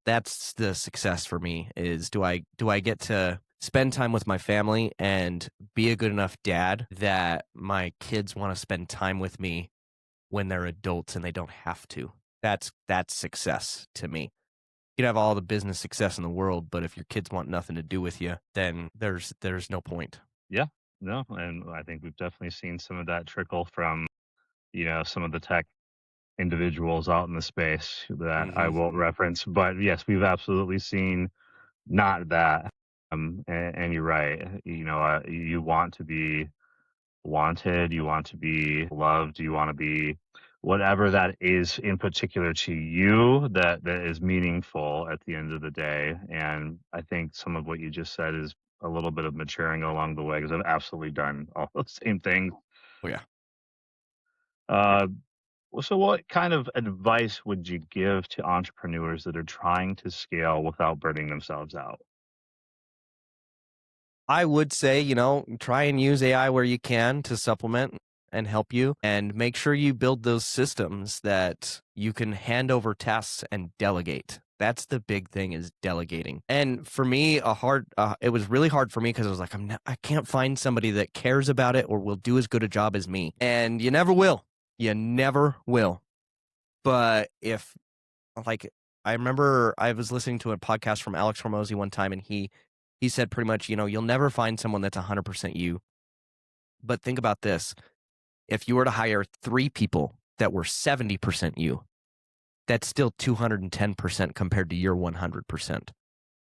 That's the success for me, is do I get to spend time with my family and be a good enough dad that my kids want to spend time with me when they're adults and they don't have to. That's success to me. You can have all the business success in the world, but if your kids want nothing to do with you, then there's no point. Yeah, no, and I think we've definitely seen some of that trickle from some of the tech individuals out in the space that I Mhm. won't reference. But yes, we've absolutely seen not that. And you're right. You want to be wanted, you want to be loved, you want to be whatever that is in particular to you, that is meaningful at the end of the day. And I think some of what you just said is a little bit of maturing along the way, because I've absolutely done all the same things. Oh yeah. Uh, so what kind of advice would you give to entrepreneurs that are trying to scale without burning themselves out? I would say, try and use AI where you can to supplement and help you, and make sure you build those systems that you can hand over tasks and delegate. That's the big thing, is delegating. And for me, it was really hard for me because I was like, I can't find somebody that cares about it or will do as good a job as me. And you never will. You never will. But if, like, I remember I was listening to a podcast from Alex Hormozy one time, and he said pretty much, you'll never find someone that's 100% you. But think about this. If you were to hire 3 people that were 70% you, that's still 210% compared to your 100%.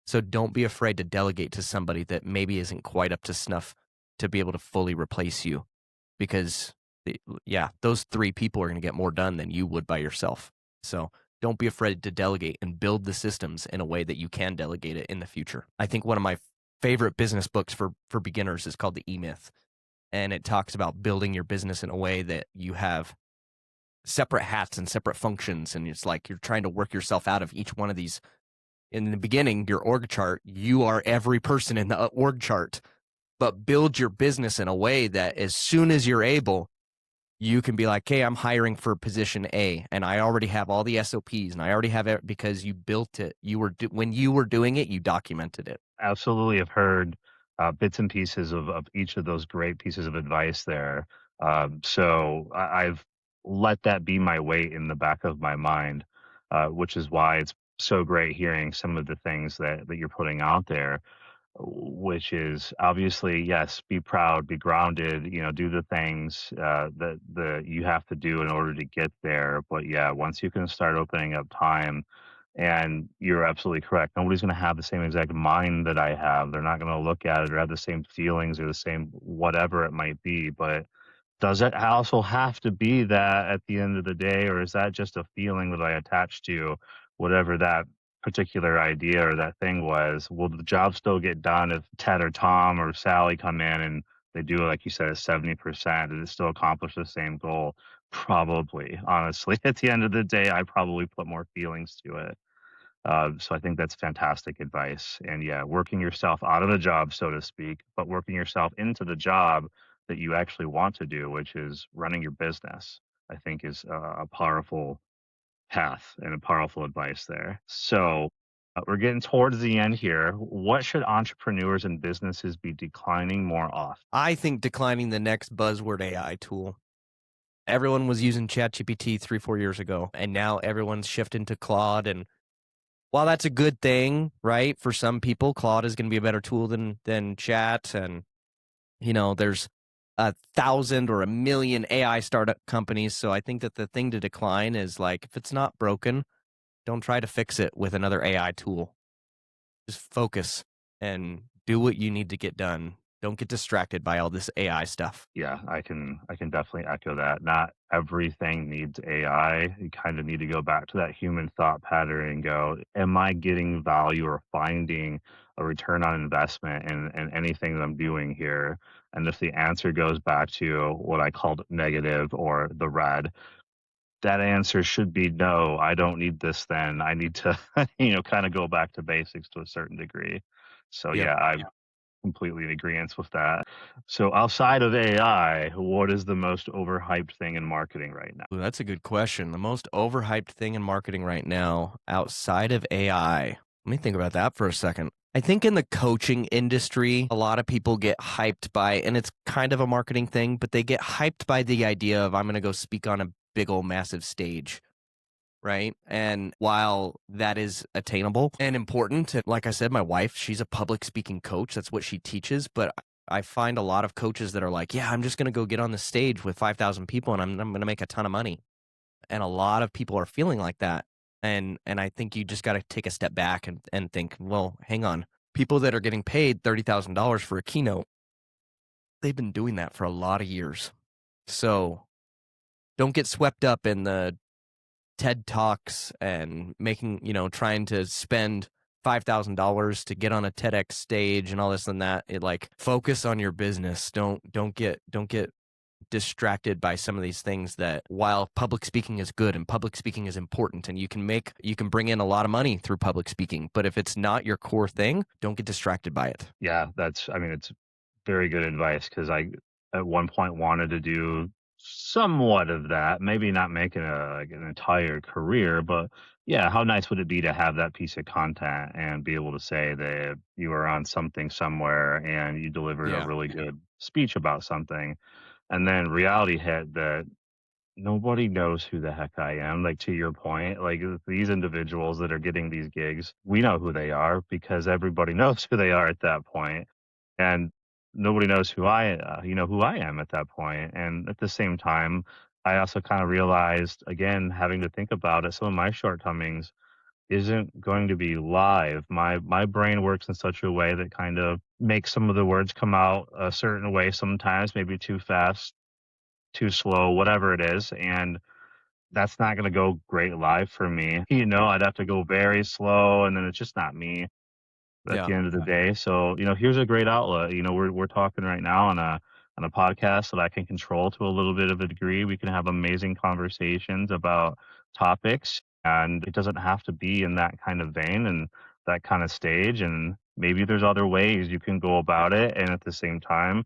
So don't be afraid to delegate to somebody that maybe isn't quite up to snuff to be able to fully replace you, because yeah, those 3 people are going to get more done than you would by yourself. So don't be afraid to delegate and build the systems in a way that you can delegate it in the future. I think one of my favorite business books for beginners is called The E-Myth, and it talks about building your business in a way that you have separate hats and separate functions, and it's like you're trying to work yourself out of each one of these. In the beginning, your org chart, you are every person in the org chart, but build your business in a way that as soon as you're able, you can be like, hey, I'm hiring for position A, and I already have all the SOPs, and I already have it because you built it. When you were doing it, you documented it. Absolutely have heard bits and pieces of each of those great pieces of advice there. So I've let that be my weight in the back of my mind, which is why it's so great hearing some of the things that you're putting out there. which is obviously, yes, be proud, be grounded, do the things that you have to do in order to get there. But yeah, once you can start opening up time, and you're absolutely correct, nobody's going to have the same exact mind that I have. They're not going to look at it or have the same feelings or the same whatever it might be. But does it also have to be that at the end of the day, or is that just a feeling that I attach to whatever that particular idea or that thing was? Will the job still get done if Ted or Tom or Sally come in and they do, like you said, 70%? Did it still accomplish the same goal? Probably, honestly. At the end of the day, I probably put more feelings to it. So I think that's fantastic advice. And yeah, working yourself out of the job, so to speak, but working yourself into the job that you actually want to do, which is running your business, I think is a powerful path and a powerful advice there. So we're getting towards the end here. What should entrepreneurs and businesses be declining more often? I think declining the next buzzword AI tool. Everyone was using ChatGPT 3-4 years ago, and now everyone's shifting to Claude. And while that's a good thing, right, for some people, Claude is going to be a better tool than Chat. And there's 1,000 or 1,000,000 AI startup companies. So I think that the thing to decline is, like, if it's not broken, don't try to fix it with another AI tool. Just focus and do what you need to get done. Don't get distracted by all this AI stuff. Yeah, I can definitely echo that. Not everything needs AI. You kind of need to go back to that human thought pattern and go, am I getting value or finding a return on investment in anything that I'm doing here? And if the answer goes back to what I called negative or the red, that answer should be no, I don't need this then. I need to, kind of go back to basics to a certain degree. So Yep. yeah, I completely in agreement with that. So outside of AI, what is the most overhyped thing in marketing right now? Ooh, that's a good question. The most overhyped thing in marketing right now outside of AI. Let me think about that for a second. I think in the coaching industry, a lot of people get hyped by, and it's kind of a marketing thing, but they get hyped by the idea of, I'm going to go speak on a big old massive stage. Right. And while that is attainable and important, like I said, my wife, she's a public speaking coach. That's what she teaches. But I find a lot of coaches that are like, yeah, I'm just going to go get on the stage with 5,000 people and I'm going to make a ton of money. And a lot of people are feeling like that. And I think you just got to take a step back and think, well, hang on. People that are getting paid $30,000 for a keynote, they've been doing that for a lot of years. So don't get swept up in the TED Talks and trying to spend $5,000 to get on a TEDx stage and all this and that. It, like, focus on your business. Don't get distracted by some of these things that, while public speaking is good and public speaking is important and you can bring in a lot of money through public speaking, but if it's not your core thing, don't get distracted by it. Yeah, it's very good advice because I at one point wanted to do somewhat of that, maybe not making like an entire career, but yeah, how nice would it be to have that piece of content and be able to say that you were on something somewhere and you delivered a Yeah. really good speech about something, and then reality hit that nobody knows who the heck I am. Like, to your point, like these individuals that are getting these gigs, we know who they are because everybody knows who they are at that point, and nobody knows who I am at that point. And at the same time, I also kind of realized, again, having to think about it, some of my shortcomings isn't going to be live. My brain works in such a way that kind of makes some of the words come out a certain way sometimes, maybe too fast, too slow, whatever it is, and that's not gonna go great live for me. I'd have to go very slow, and then it's just not me at Yeah. the end of the day. So, here's a great outlet. We're talking right now on a podcast that I can control to a little bit of a degree. We can have amazing conversations about topics, and it doesn't have to be in that kind of vein and that kind of stage. And maybe there's other ways you can go about it, and at the same time,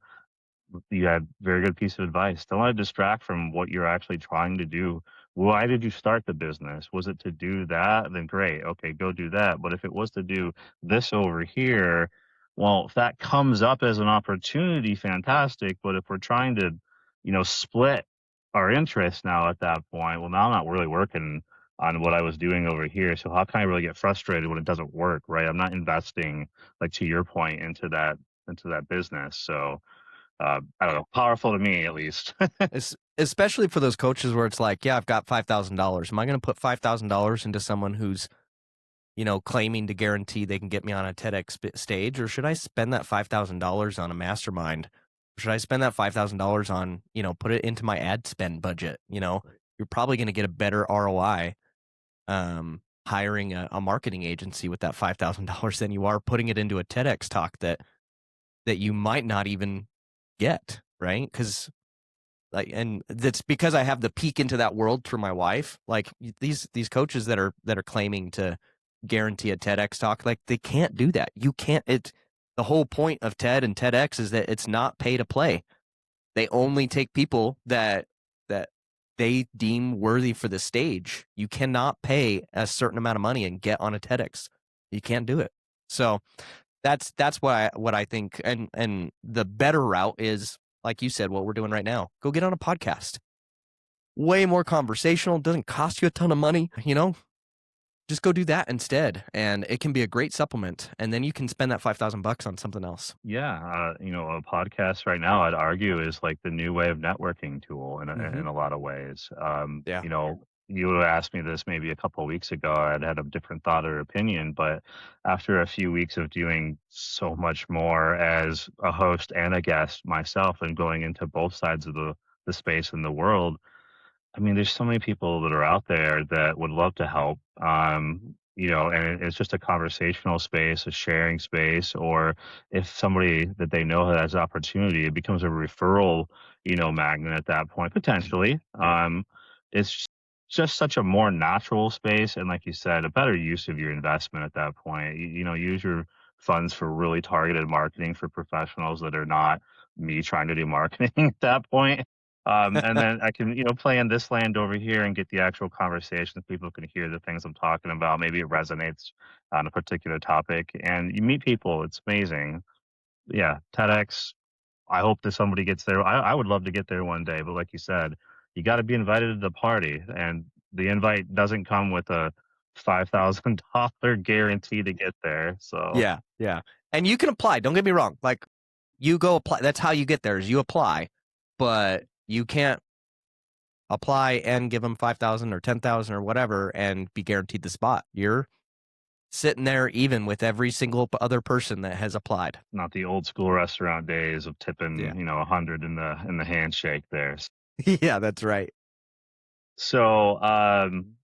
you had very good piece of advice. Don't let it distract from what you're actually trying to do. Why did you start the business? Was it to do that? Then great. Okay, go do that. But if it was to do this over here, well, if that comes up as an opportunity, fantastic. But if we're trying to, split our interests now at that point, well, now I'm not really working on what I was doing over here. So how can I really get frustrated when it doesn't work, right? I'm not investing, like to your point, into that business. So I don't know, powerful to me at least. Especially for those coaches where it's like, yeah, I've got $5,000. Am I going to put $5,000 into someone who's, claiming to guarantee they can get me on a TEDx stage, or should I spend that $5,000 on a mastermind? Or should I spend that $5,000 on, put it into my ad spend budget? You're probably going to get a better ROI hiring a marketing agency with that $5,000 than you are putting it into a TEDx talk that you might not even get, right? Because and that's because I have the peek into that world through my wife. Like these coaches that are claiming to guarantee a TEDx talk, like they can't do that. You can't. The whole point of TED and TEDx is that it's not pay to play. They only take people that they deem worthy for the stage. You cannot pay a certain amount of money and get on a TEDx. You can't do it. So that's what I think. And the better route is, like you said, what we're doing right now. Go get on a podcast. Way more conversational. Doesn't cost you a ton of money. Just go do that instead, and it can be a great supplement. And then you can spend that $5,000 on something else. Yeah, a podcast right now, I'd argue, is like the new way of networking tool Mm-hmm. in a lot of ways. Yeah. You would have asked me this maybe a couple of weeks ago, I'd had a different thought or opinion, but after a few weeks of doing so much more as a host and a guest myself and going into both sides of the space in the world, I mean, there's so many people that are out there that would love to help. And it's just a conversational space, a sharing space, or if somebody that they know has opportunity, it becomes a referral, magnet at that point, potentially. It's just such a more natural space. And like you said, a better use of your investment at that point. Use your funds for really targeted marketing for professionals that are not me trying to do marketing at that point. And then I can, play in this land over here and get the actual conversation. People can hear the things I'm talking about. Maybe it resonates on a particular topic, and you meet people. It's amazing. Yeah, TEDx. I hope that somebody gets there. I would love to get there one day, but like you said, you got to be invited to the party, and the invite doesn't come with a $5,000 guarantee to get there. So Yeah. Yeah. And you can apply. Don't get me wrong. Like you go apply. That's how you get there is you apply, but you can't apply and give them 5,000 or 10,000 or whatever and be guaranteed the spot. You're sitting there even with every single other person that has applied. not the old school restaurant days of tipping, Yeah. 100 in the handshake there. Yeah, that's right. So,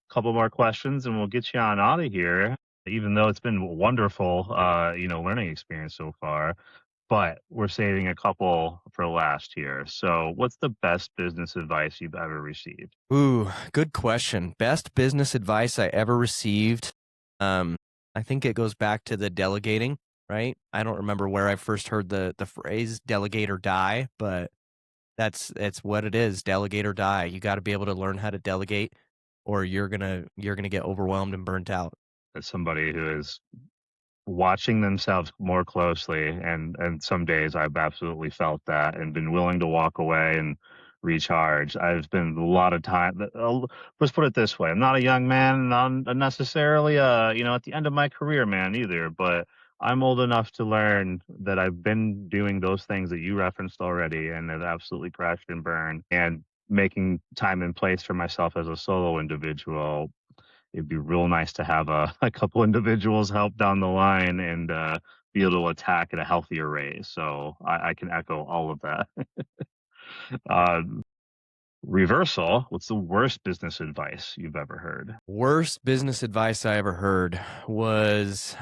couple more questions and we'll get you on out of here. Even though it's been a wonderful, learning experience so far, but we're saving a couple for last here. So, what's the best business advice you've ever received? Ooh, good question. Best business advice I ever received. I think it goes back to the delegating, right? I don't remember where I first heard the phrase delegate or die, but it's what it is, delegate or die. You got to be able to learn how to delegate or you're going to get overwhelmed and burnt out. As somebody who is watching themselves more closely, and some days I've absolutely felt that and been willing to walk away and recharge. I've been a lot of time. Let's put it this way: I'm not a young man, not necessarily, at the end of my career, man, either. But I'm old enough to learn that I've been doing those things that you referenced already, and have absolutely crashed and burned. And making time and place for myself as a solo individual, it'd be real nice to have a couple individuals help down the line and be able to attack at a healthier rate. So I can echo all of that. uh, Reversal, what's the worst business advice you've ever heard? Worst business advice I ever heard was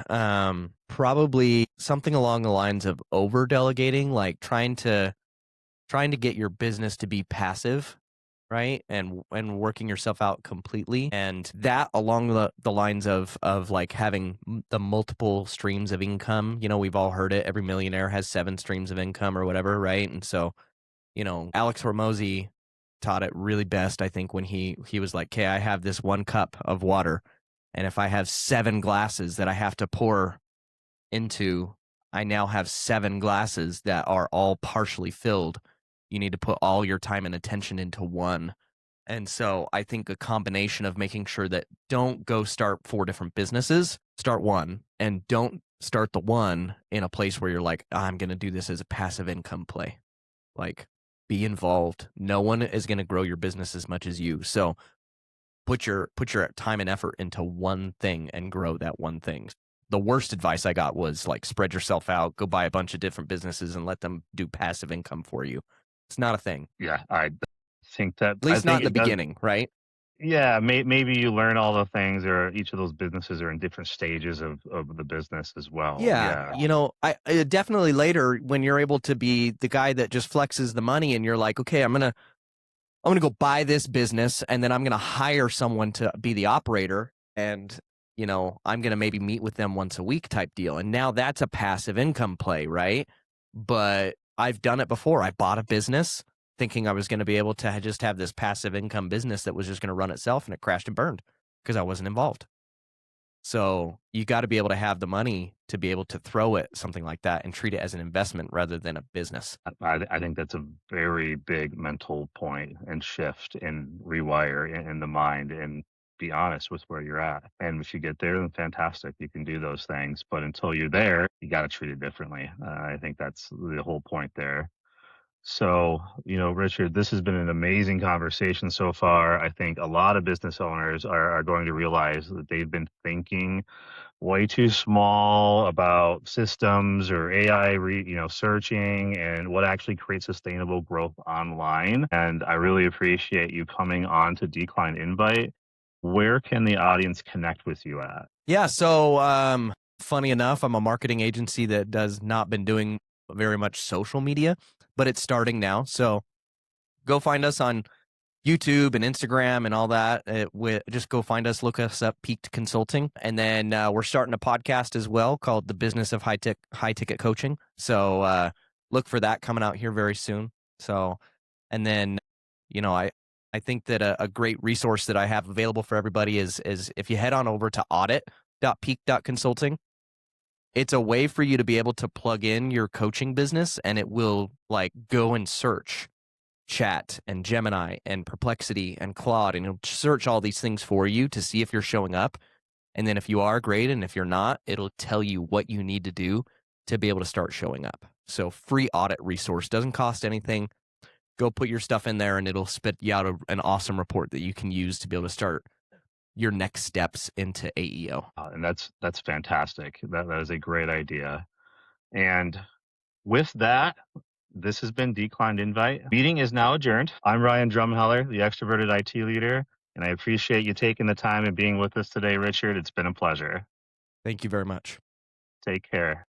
probably something along the lines of over delegating, like trying to get your business to be passive, right? And working yourself out completely. And that along the lines of like having the multiple streams of income. We've all heard it. Every millionaire has 7 streams of income or whatever, right? And so, Alex Hormozy taught it really best, I think, when he was like, okay, I have this 1 cup of water, and if I have 7 glasses that I have to pour into, I now have 7 glasses that are all partially filled. You need to put all your time and attention into one. And so I think a combination of making sure that don't go start 4 different businesses, start one, and don't start the one in a place where you're like, I'm going to do this as a passive income play. Like, be involved. No one is going to grow your business as much as you. So put your time and effort into one thing and grow that one thing. The worst advice I got was like, spread yourself out, go buy a bunch of different businesses and let them do passive income for you. It's not a thing. Yeah, I think that At least not in the it does. beginning, right? Yeah, maybe you learn all the things, or each of those businesses are in different stages of the business as well. Yeah, Yeah. I definitely later when you're able to be the guy that just flexes the money and you're like, okay, I'm gonna go buy this business and then I'm gonna hire someone to be the operator, and I'm gonna maybe meet with them once a week type deal. And now that's a passive income play, right? But I've done it before. I bought a business thinking I was gonna be able to just have this passive income business that was just gonna run itself, and it crashed and burned because I wasn't involved. So you got to be able to have the money to be able to throw at something like that and treat it as an investment rather than a business. I think that's a very big mental point and shift and rewire in the mind, and be honest with where you're at. And if you get there, then fantastic, you can do those things. But until you're there, you got to treat it differently. I think that's the whole point there. So, Richard, this has been an amazing conversation so far. I think a lot of business owners are going to realize that they've been thinking way too small about systems or AI, searching and what actually creates sustainable growth online. And I really appreciate you coming on to Decline Invite. Where can the audience connect with you at? Yeah. So, funny enough, I'm a marketing agency that does not been doing very much social media, but it's starting now. So go find us on YouTube and Instagram and all that. Just go find us, look us up, Peaked Consulting. And then we're starting a podcast as well called The Business of High Ticket Coaching. So look for that coming out here very soon. So, and then, I think that a great resource that I have available for everybody is if you head on over to audit.peak.consulting, it's a way for you to be able to plug in your coaching business, and it will like go and search Chat and Gemini and Perplexity and Claude, and it'll search all these things for you to see if you're showing up. And then if you are, great. And if you're not, it'll tell you what you need to do to be able to start showing up. So free audit resource, doesn't cost anything. Go put your stuff in there and it'll spit you out an awesome report that you can use to be able to start your next steps into AEO. And that's fantastic. That is a great idea. And with that, this has been Declined Invite. Meeting is now adjourned. I'm Ryan Drumheller, the extroverted IT leader, and I appreciate you taking the time and being with us today, Richard. It's been a pleasure. Thank you very much. Take care.